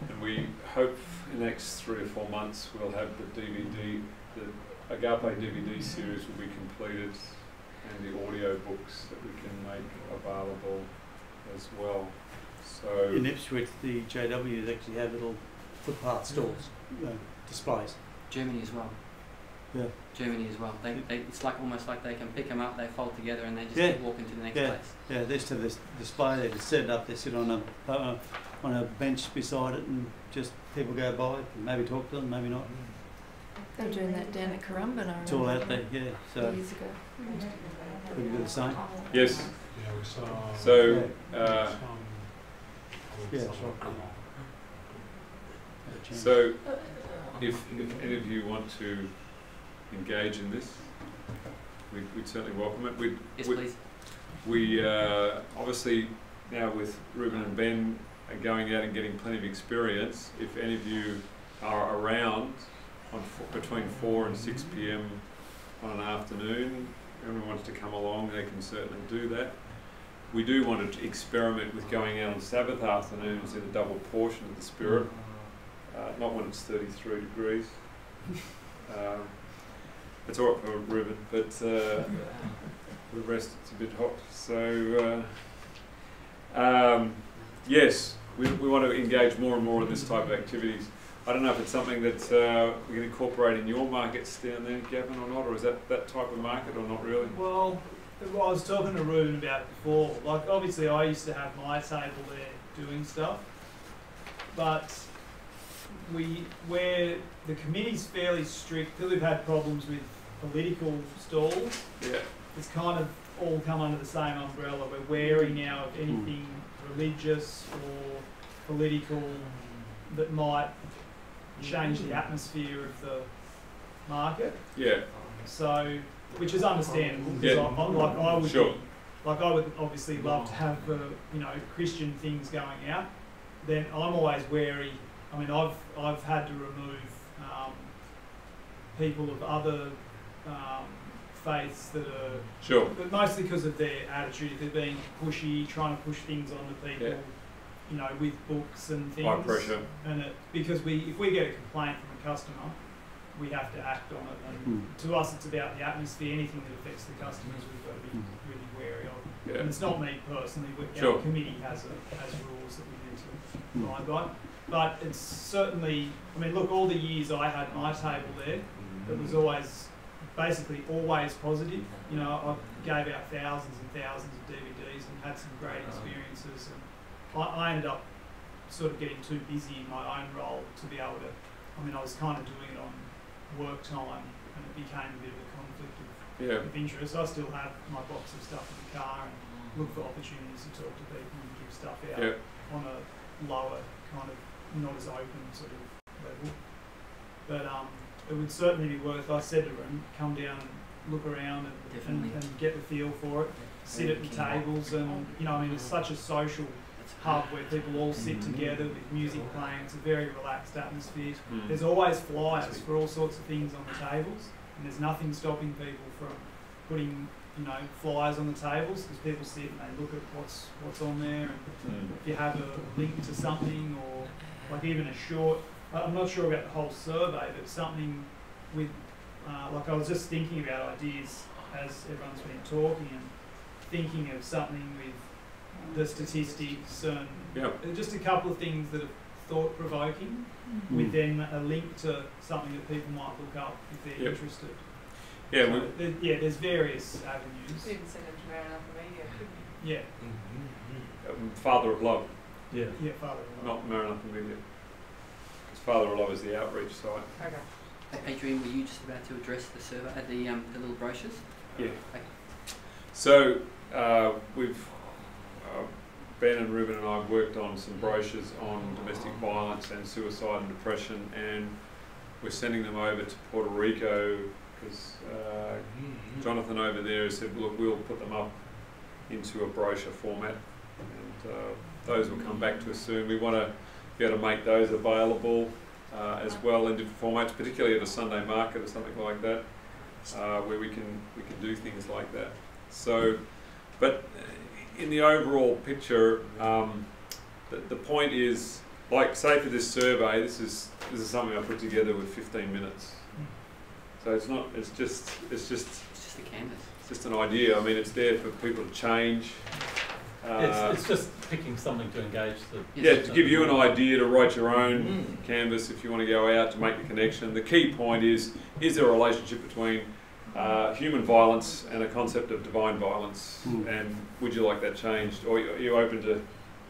And we hope in the next 3 or 4 months we'll have the DVD, the Agape DVD series will be completed, and the audio books that we can make available as well. So
in Ipswich, the JWs actually have little footpath stalls, displays.
Germany as well.
Yeah.
Germany as well. It's like almost like they can pick them up, they fold together, and they just keep walking to the next place.
Yeah, they just have this display. They just set it up. They sit on a bench beside it, and just people go by, maybe talk to them, maybe not.
They were doing that down at Currumbin,
It's all out there, yeah. So
years ago.
we can do the same.
yes.
Yeah, we saw.
So so if any of you want to engage in this, we'd certainly welcome it.
Yes, please.
We obviously now with Ruben and Ben are going out and getting plenty of experience. If any of you are around on between 4 and 6 p.m. on an afternoon, everyone wants to come along, they can certainly do that. We do want to experiment with going out on Sabbath afternoons in a double portion of the Spirit, not when it's 33 degrees. It's all right for Ruben, but for the rest it's a bit hot. So yes, we want to engage more and more in this type of activities. I don't know if it's something that we can incorporate in your markets down there, Gavin, or not, or is that type of market, or not really?
Well, I was talking to Ruben about it before. Like, obviously, I used to have my table there doing stuff, but where the committee's fairly strict, because we've had problems with political stalls.
Yeah.
It's kind of all come under the same umbrella. We're wary now of anything religious or political that might change the atmosphere of the market.
Yeah.
So, which is understandable, because I would obviously love to have Christian things going out. Then I'm always wary. I mean, I've had to remove people of other faiths that are but mostly because of their attitude. If they're being pushy, trying to push things onto people. With books and things.
High pressure.
And because if we get a complaint from a customer, we have to act on it. And to us, it's about the atmosphere. Anything that affects the customers, we've got to be really wary of.
Yeah.
And it's not me personally. Our committee has rules that we need to abide by. But it's certainly. I mean, look, all the years I had my table there, it was always positive. I gave out thousands and thousands of DVDs and had some great experiences. And I ended up sort of getting too busy in my own role to be able to. I mean, I was kind of doing it on work time, and it became a bit of a conflict of interest. I still have my box of stuff in the car and look for opportunities to talk to people and give stuff out on a lower kind of, not as open sort of level. But it would certainly be worth. I said to them, come down and look around and get the feel for it. Sit at the tables, and it's such a social hub where people all sit together with music playing. It's a very relaxed atmosphere. There's always flyers for all sorts of things on the tables, and there's nothing stopping people from putting flyers on the tables, because people sit and they look at what's on there, and if you have a link to something, or like even a short. I'm not sure about the whole survey, but something with like I was just thinking about ideas as everyone's been talking, and thinking of something with the statistics and just a couple of things that are thought-provoking, with then a link to something that people might look up if they're interested.
Yeah,
so there's various avenues.
You can send them to Maranatha Media, couldn't you?
Yeah.
Father of Love.
Yeah, Father of Love.
Not Maranatha Media. Because Father of Love is the outreach site.
Okay.
Adrian, were you just about to address the survey, the little brochures?
Yeah.
Okay.
So Ben and Ruben and I have worked on some brochures on domestic violence and suicide and depression, and we're sending them over to Puerto Rico because Jonathan over there has said, look, we'll put them up into a brochure format, and those will come back to us soon. We want to be able to make those available as well in different formats, particularly at a Sunday market or something like that, where we can do things like that. So, but in the overall picture, the point is, like, say for this survey, this is something I put together with 15 minutes. So it's not. It's just
a canvas.
It's just an idea. I mean, it's there for people to change.
It's just picking something to engage the...
Yeah, to give you an idea to write your own canvas if you want to go out to make the connection. The key point is there a relationship between human violence and a concept of divine violence? And would you like that changed? Or are you open to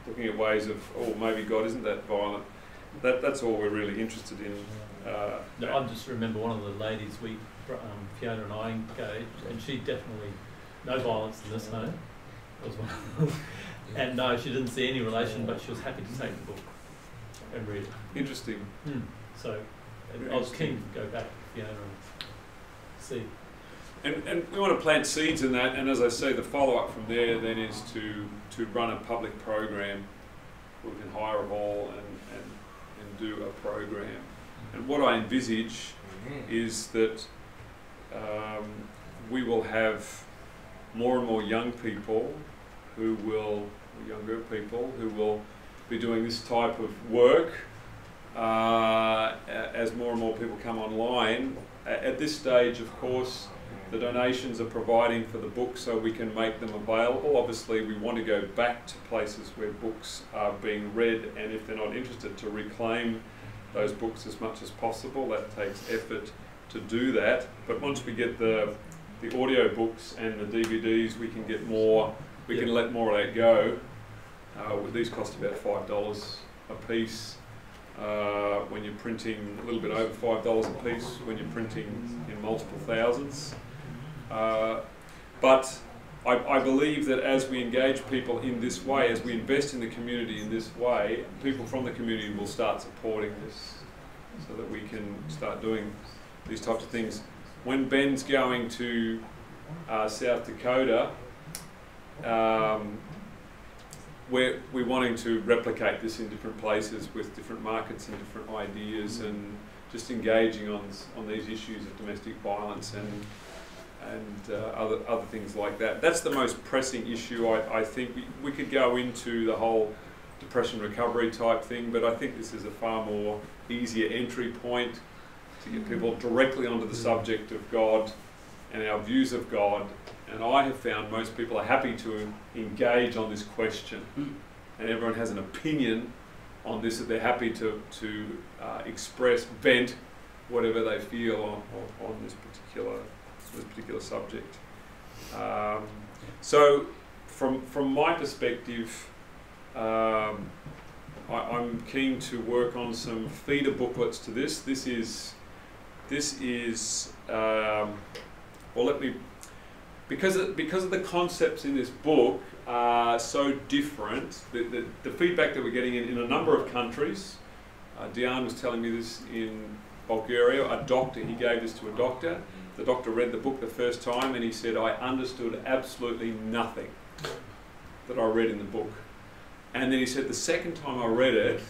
looking at ways of, oh, maybe God isn't that violent? That's all we're really interested in.
I just remember one of the ladies Fiona and I engaged, and she definitely, no violence in this, no. Was one. And no, she didn't see any relation, but she was happy to take the book and read it.
Interesting.
So I was keen to go back to Fiona and see.
And we want to plant seeds in that, and as I say, the follow-up from there then is to run a public program. We can hire a hall and do a program. And what I envisage is that we will have more and more young people younger people who will be doing this type of work as more and more people come online. At this stage, of course, the donations are providing for the books so we can make them available. Obviously, we want to go back to places where books are being read, and if they're not interested, to reclaim those books as much as possible. That takes effort to do that. But once we get the audio books and the DVDs, we can get more. We can let more of that go. These cost about $5 a piece. When you're printing a little bit over $5 a piece, when you're printing in multiple thousands. But I believe that as we engage people in this way, as we invest in the community in this way, people from the community will start supporting this so that we can start doing these types of things. When Ben's going to South Dakota, we're wanting to replicate this in different places with different markets and different ideas, and just engaging on these issues of domestic violence and other things like that. That's the most pressing issue. I think we could go into the whole depression recovery type thing, but I think this is a far more easier entry point to get people directly onto the subject of God and our views of God. And I have found most people are happy to engage on this question, and everyone has an opinion on this that they're happy to express, vent whatever they feel on this particular subject. So, from my perspective, I'm keen to work on some feeder booklets to this. This is because of the concepts in this book are so different, the feedback that we're getting in a number of countries. Diane was telling me this in Bulgaria. He gave this to a doctor. The doctor read the book the first time and he said, I understood absolutely nothing that I read in the book. And then he said, the second time I read it,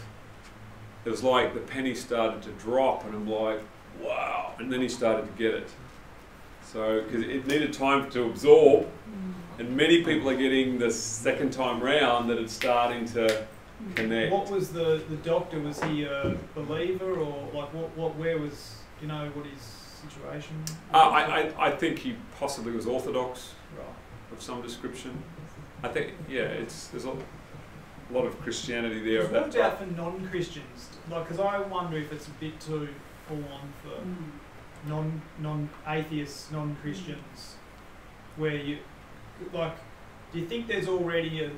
it was like the penny started to drop, and I'm like, wow. And then he started to get it. So, because it needed time to absorb, and many people are getting the second time round that it's starting to connect.
What was the doctor? Was he a believer, or like where was, you know, what his situation?
I think he possibly was Orthodox,
right,
of some description. I think, yeah, there's a lot of Christianity there.
What about for non-Christians? Like, because I wonder if it's a bit too full on for non-atheists, non-Christians, where you, like, do you think there's already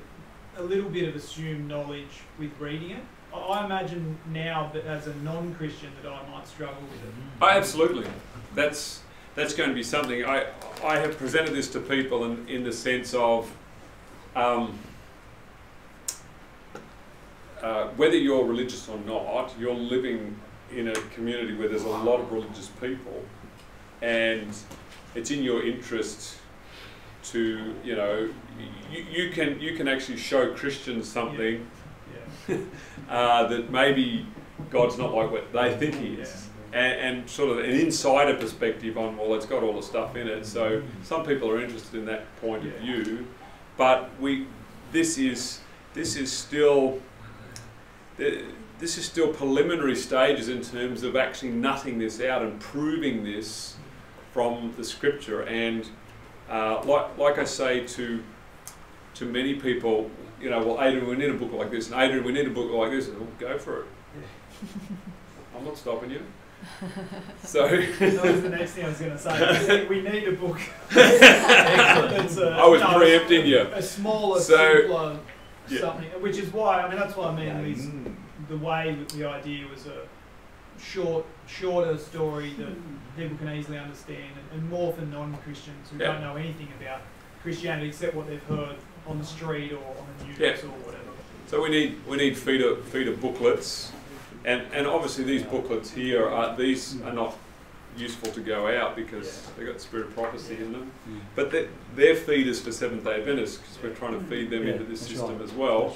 a little bit of assumed knowledge with reading it? I imagine now that as a non-Christian that I might struggle with it.
Oh, absolutely. That's that's going to be something. I have presented this to people in the sense of whether you're religious or not, you're living in a community where there's a lot of religious people, and it's in your interest to, you know, you can actually show Christians something that maybe God's not like what they think He is. And sort of an insider perspective on, well, it's got all the stuff in it. So some people are interested in that point of view, but this is still preliminary stages in terms of actually nutting this out and proving this from the Scripture. And like I say to many people, you know, well, Adrian, we need a book like this, and Adrian, we need a book like this, and well, go for it. I'm not stopping you. So
that was the next thing I was going to say. We need a book.
I was preempting you.
A smaller, simpler something, which is why, I mean, that's what I mean. The way that the idea was a shorter story that people can easily understand, and more for non-Christians who don't know anything about Christianity except what they've heard on the street or on the news or whatever.
So we need feeder booklets. And obviously these booklets here are not useful to go out because they've got the spirit of prophecy in them. But they're feeders for Seventh-day Adventists, because we're trying to feed them into this system as well,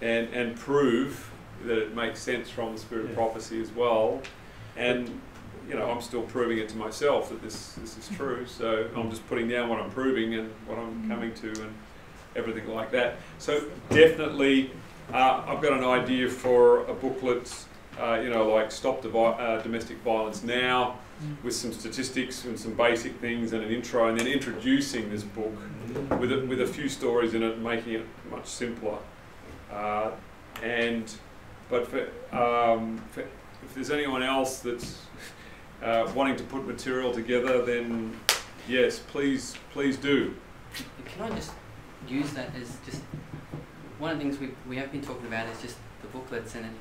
and prove that it makes sense from the spirit of prophecy as well. And you know, I'm still proving it to myself that this is true. So I'm just putting down what I'm proving and what I'm coming to and everything like that. So definitely, I've got an idea for a booklet. You know, like Stop Domestic Violence Now, with some statistics and some basic things and an intro, and then introducing this book with a few stories in it and making it much simpler. But if there's anyone else that's wanting to put material together, then yes, please do.
Can I just use that as just one of the things we have been talking about is just the booklets and it.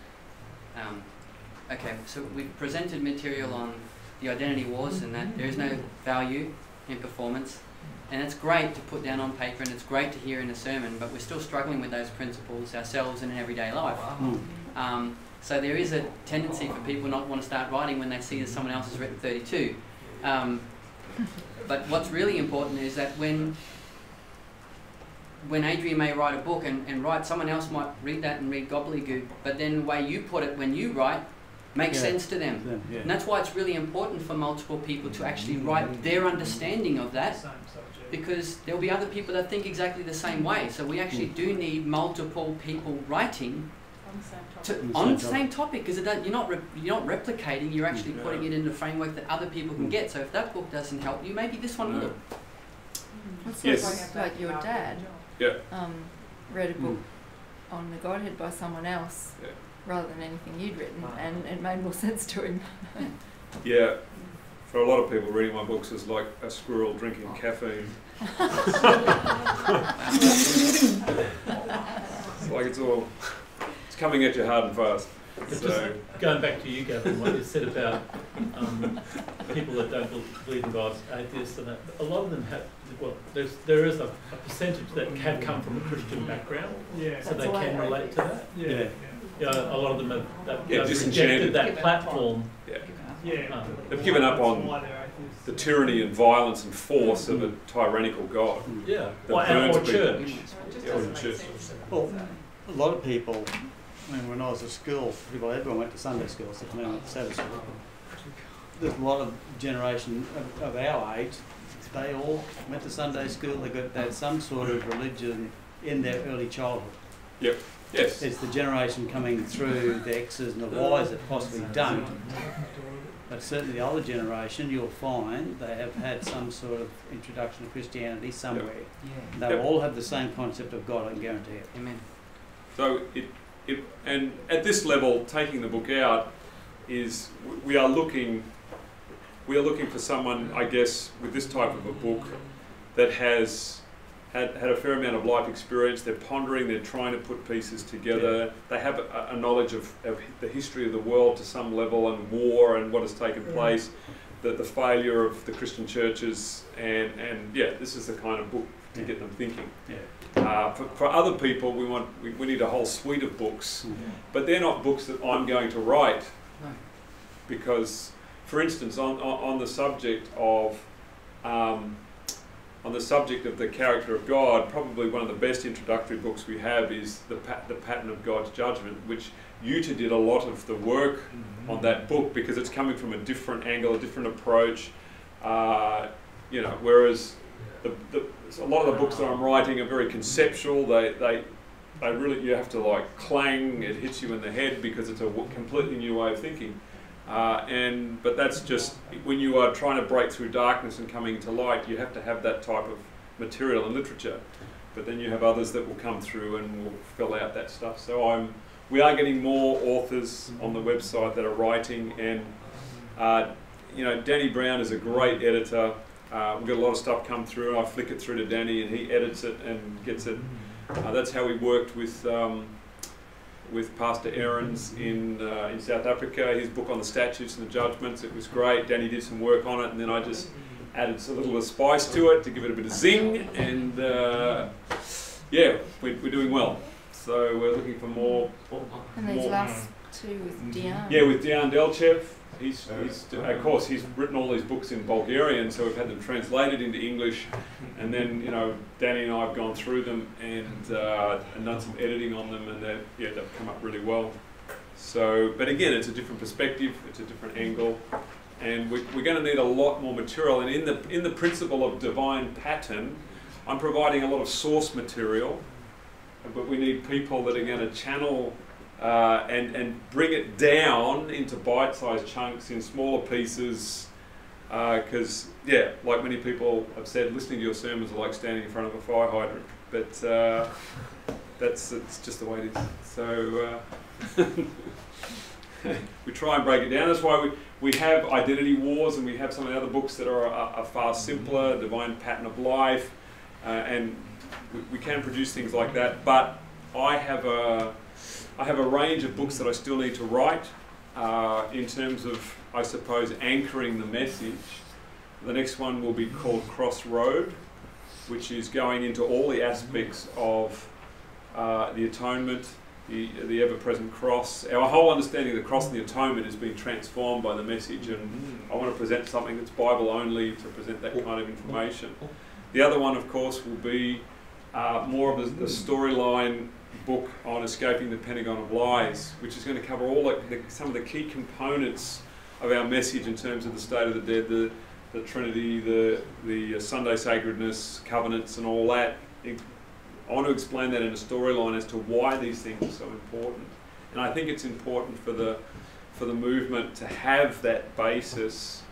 Okay, so we've presented material on the identity wars and that there is no value in performance, and it's great to put down on paper and it's great to hear in a sermon, but we're still struggling with those principles ourselves in everyday life. So there is a tendency for people not to want to start writing when they see that someone else has written 32. But what's really important is that when Adrian may write a book and write, someone else might read that and read gobbledygook, but then the way you put it when you write makes sense to them. And that's why it's really important for multiple people to actually write their understanding of that, because there'll be other people that think exactly the same way. So we actually do need multiple people writing on the same topic, because you're not replicating, you're actually putting it in the framework that other people can get. So if that book doesn't help you, maybe this one will.
It's like your dad read a book on the Godhead by someone else rather than anything you'd written, and it made more sense to him.
Yeah, for a lot of people, reading my books is like a squirrel drinking caffeine. It's like it's coming at you hard and fast. So,
going back to you, Gavin, what you said about people that don't believe in God, atheists, and that, a lot of them have. Well, there is a percentage that have come from a Christian background, so they can relate to that. A lot of them have rejected that platform.
They've given up on the tyranny and violence and force of a tyrannical God.
Or church.
Well, a lot of people. I mean, when I was at school, everyone went to Sunday school, so I went to Sabbath school. There's a lot of generation of our age. They all went to Sunday school. They had some sort of religion in their early childhood.
Yes.
It's the generation coming through, the X's and the Y's that possibly don't. But certainly the older generation, you'll find they have had some sort of introduction to Christianity somewhere. They all have the same concept of God, I can guarantee it.
Amen.
So and at this level, taking the book out is we are looking for someone, I guess, with this type of a book that has had a fair amount of life experience. They're pondering, they're trying to put pieces together. They have a knowledge of the history of the world to some level and war and what has taken place. the failure of the Christian churches, and yeah, this is the kind of book to get them thinking. For other people, we need a whole suite of books, but they're not books that I'm going to write, because, for instance, on the subject of the character of God, probably one of the best introductory books we have is the Pattern of God's Judgment, which Utah did a lot of the work on that book, because it's coming from a different angle, a different approach. You know, whereas a lot of the books that I'm writing are very conceptual. They really, you have to like clang, it hits you in the head because it's a completely new way of thinking. But that's just, when you are trying to break through darkness and coming to light, you have to have that type of material and literature. But then you have others that will come through and will fill out that stuff. So we are getting more authors on the website that are writing, and you know, Danny Brown is a great editor. We've got a lot of stuff come through, and I flick it through to Danny, and he edits it and gets it. That's how we worked with Pastor Aaron's in South Africa. His book on the statutes and the judgments, it was great. Danny did some work on it, and then I just added a little spice to it to give it a bit of zing, and yeah, we're doing well. So we're looking for more.
And these last two with Dion.
Yeah, with Dion Delchev. He's of course, he's written all these books in Bulgarian, so we've had them translated into English, and then, you know, Danny and I have gone through them and done some editing on them, and they've come up really well. So, but again, it's a different perspective, it's a different angle, and we're going to need a lot more material. And in the principle of divine pattern, I'm providing a lot of source material, but we need people that are going to channel and bring it down into bite-sized chunks in smaller pieces, because yeah, like many people have said, listening to your sermons are like standing in front of a fire hydrant, but it's just the way it is. So we try and break it down. That's why we have Identity Wars, and we have some of the other books that are far simpler, Divine Pattern of Life, and we can produce things like that. But I have a range of books that I still need to write in terms of, I suppose, anchoring the message. The next one will be called Crossroad, which is going into all the aspects of the atonement, the ever-present cross. Our whole understanding of the cross and the atonement is being transformed by the message, and I want to present something that's Bible only to present that kind of information. The other one, of course, will be more of the storyline book on escaping the Pentagon of Lies, which is going to cover all some of the key components of our message in terms of the state of the dead, the Trinity, the Sunday sacredness, covenants, and all that. I want to explain that in a storyline as to why these things are so important. And I think it's important for the movement to have that basis.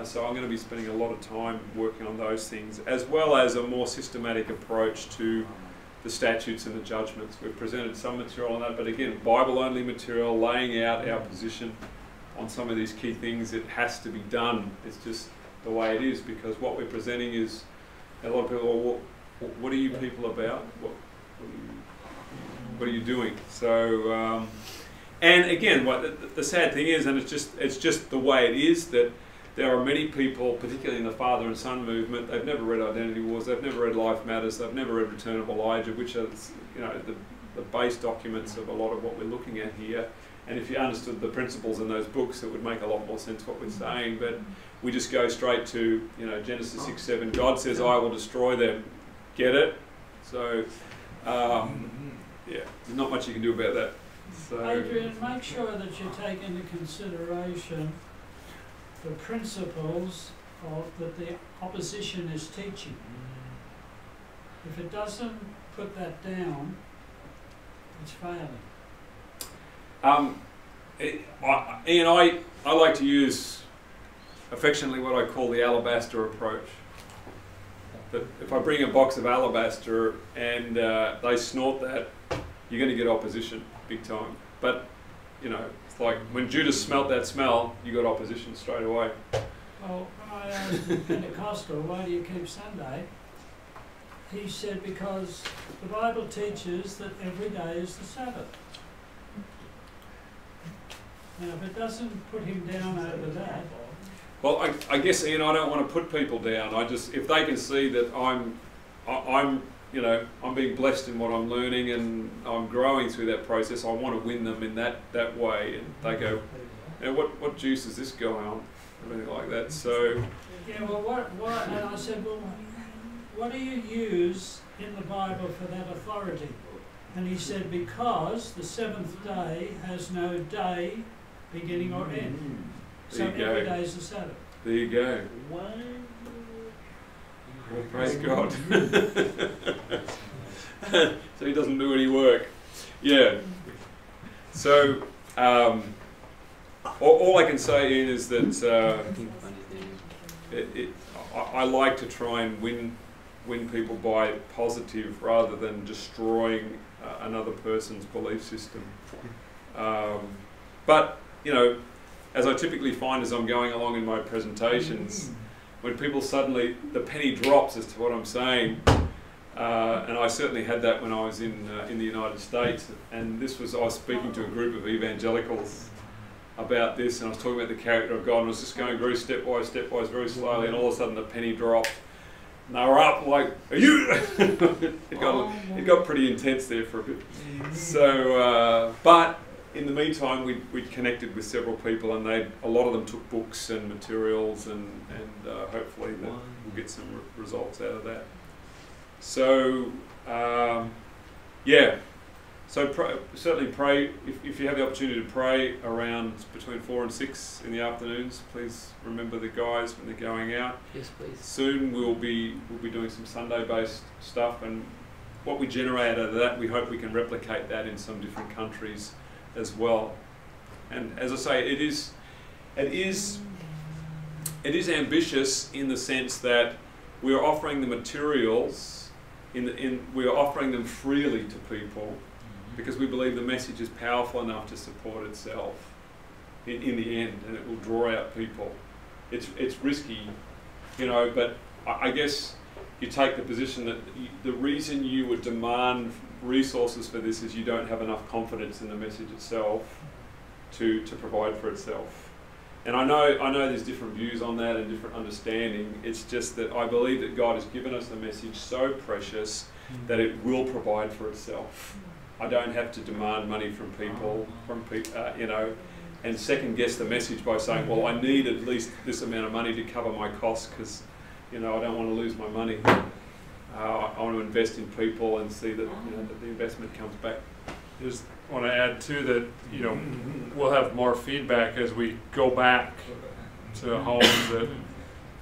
So I'm going to be spending a lot of time working on those things, as well as a more systematic approach to the statutes and the judgments. We've presented some material on that, but again, Bible-only material, laying out our position on some of these key things. It has to be done. It's just the way it is, because what we're presenting is, a lot of people, well, what are you people about? What are you doing? So, and again, what the sad thing is, and it's just the way it is, that there are many people, particularly in the Father and Son movement, they've never read Identity Wars, they've never read Life Matters, they've never read Return of Elijah, which are, you know, the base documents of a lot of what we're looking at here. And if you understood the principles in those books, it would make a lot more sense what we're saying. But we just go straight to, you know, Genesis 6:7. God says, "I will destroy them." Get it? So, yeah, there's not much you can do about that. So,
Adrian, make sure that you take into consideration the principles that the opposition is teaching. If it doesn't put that down, it's failing.
Ian, I like to use affectionately what I call the alabaster approach. That if I bring a box of alabaster and they snort that, you're going to get opposition big time. But, you know, it's like when Judas smelt that smell, you got opposition straight away.
Well, when I asked the Pentecostal, why do you keep Sunday? He said, because the Bible teaches that every day is the Sabbath. Now, if it doesn't put him down over that,
Well, I guess, Ian, I don't want to put people down. I just, if they can see that I'm you know, I'm being blessed in what I'm learning and I'm growing through that process, I want to win them in that way. And they go, you know, what juice is this guy on? Everything like that. So.
Yeah, well, what, and I said, well, what do you use in the Bible for that authority? And he said, because the seventh day has no day, beginning or end. So every day is the Sabbath.
There you go. Well, praise God. So he doesn't do any work. Yeah. So all I can say, Ian, is that I like to try and win people by positive rather than destroying another person's belief system. But, you know, as I typically find as I'm going along in my presentations, when people suddenly, the penny drops as to what I'm saying, and I certainly had that when I was in the United States, and I was speaking to a group of evangelicals about this, and I was talking about the character of God, and I was just going very stepwise, very slowly, and all of a sudden the penny dropped. And they were up like, are you? it got pretty intense there for a bit. So, but in the meantime, we'd connected with several people, and a lot of them took books and materials, and hopefully we'll get some results out of that. So, yeah. So certainly pray, if you have the opportunity to pray around between 4 and 6 in the afternoons, please remember the guys when they're going out.
Yes, please.
Soon we'll be doing some Sunday-based stuff, and what we generate out of that, we hope we can replicate that in some different countries as well. And as I say, it is ambitious in the sense that we are offering the materials, we are offering them freely to people, because we believe the message is powerful enough to support itself in the end, and it will draw out people. It's risky, you know, but I guess you take the position that the reason you would demand resources for this is you don't have enough confidence in the message itself to provide for itself. And I know there's different views on that and different understanding. It's just that I believe that God has given us a message so precious that it will provide for itself. I don't have to demand money from people, you know, and second guess the message by saying, well, I need at least this amount of money to cover my costs because, you know, I don't want to lose my money. I want to invest in people and see that, you know, that the investment comes back.
Just want to add too that, you know, we'll have more feedback as we go back to homes that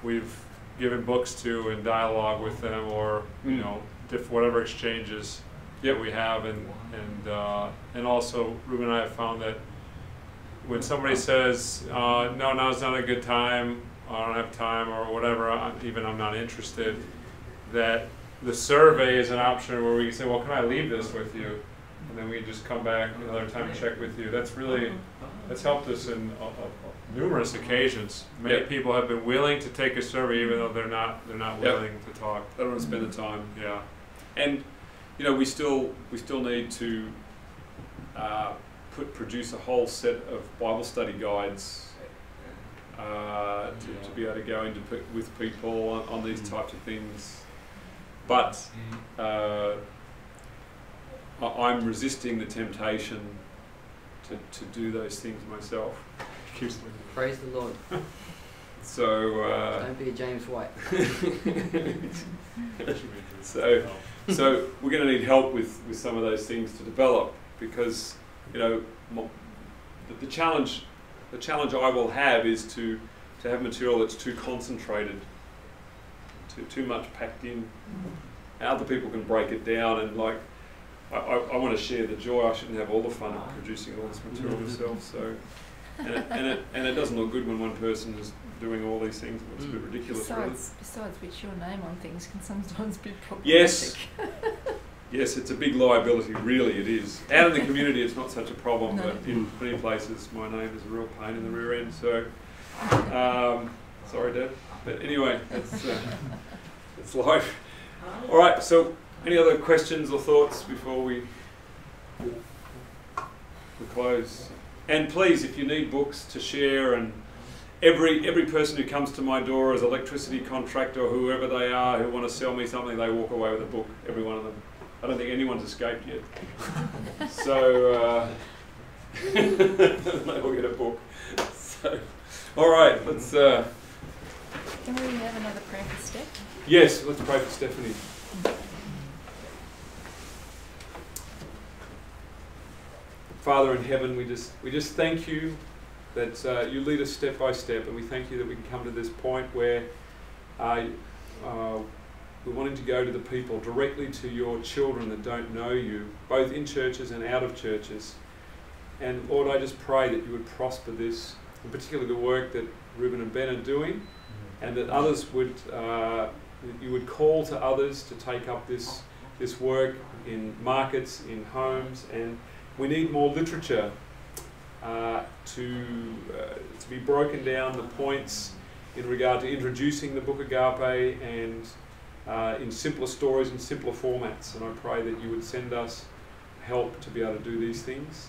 we've given books to and dialogue with them, or you know, whatever exchanges that we have, and also Ruben and I have found that when somebody says no, now's not a good time, I don't have time, or whatever, I'm not interested, that the survey is an option where we can say, well, can I leave this with you? And then we just come back another time and check with you. That's helped us in numerous occasions. Many people have been willing to take a survey even though they're not willing to talk.
They don't want to spend the time.
Yeah.
And you know, we still need to produce a whole set of Bible study guides to be able to go into with people on these types of things. But I'm resisting the temptation to do those things myself.
Praise the Lord.
So
don't be a James White.
So we're going to need help with some of those things to develop, because you know the challenge I will have is to have material that's too concentrated, too much packed in. Other people can break it down, and like I want to share the joy. I shouldn't have all the fun of producing all this material myself. So and it doesn't look good when one person is doing all these things. It's a bit ridiculous.
Besides which, your name on things can sometimes be problematic.
Yes. Yes, it's a big liability, really it is. Out in the community it's not such a problem, but in many places my name is a real pain in the rear end, so sorry Dad. But anyway, it's life. Alright, so any other questions or thoughts before we close? And please, if you need books to share and every person who comes to my door as electricity contractor or whoever they are who want to sell me something, they walk away with a book, every one of them. I don't think anyone's escaped yet. So they all get a book. So, all right, let's...
Can we have another prayer for Steph?
Yes, let's pray for Stephanie. Father in heaven, we just thank you that you lead us step by step, and we thank you that we can come to this point where we're wanting to go to the people, directly to your children that don't know you, both in churches and out of churches. And Lord, I just pray that you would prosper this, and particularly the work that Ruben and Ben are doing, and that others would, that you would call to others to take up this work in markets, in homes, and we need more literature to be broken down, the points in regard to introducing the book Agape, and in simpler stories and simpler formats. And I pray that you would send us help to be able to do these things.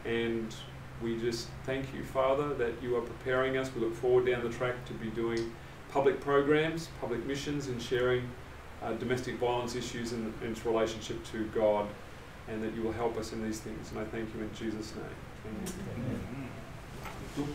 And we just thank you, Father, that you are preparing us. We look forward down the track to be doing public programs, public missions, and sharing domestic violence issues and its relationship to God, and that you will help us in these things. And I thank you in Jesus' name. Amen. Amen.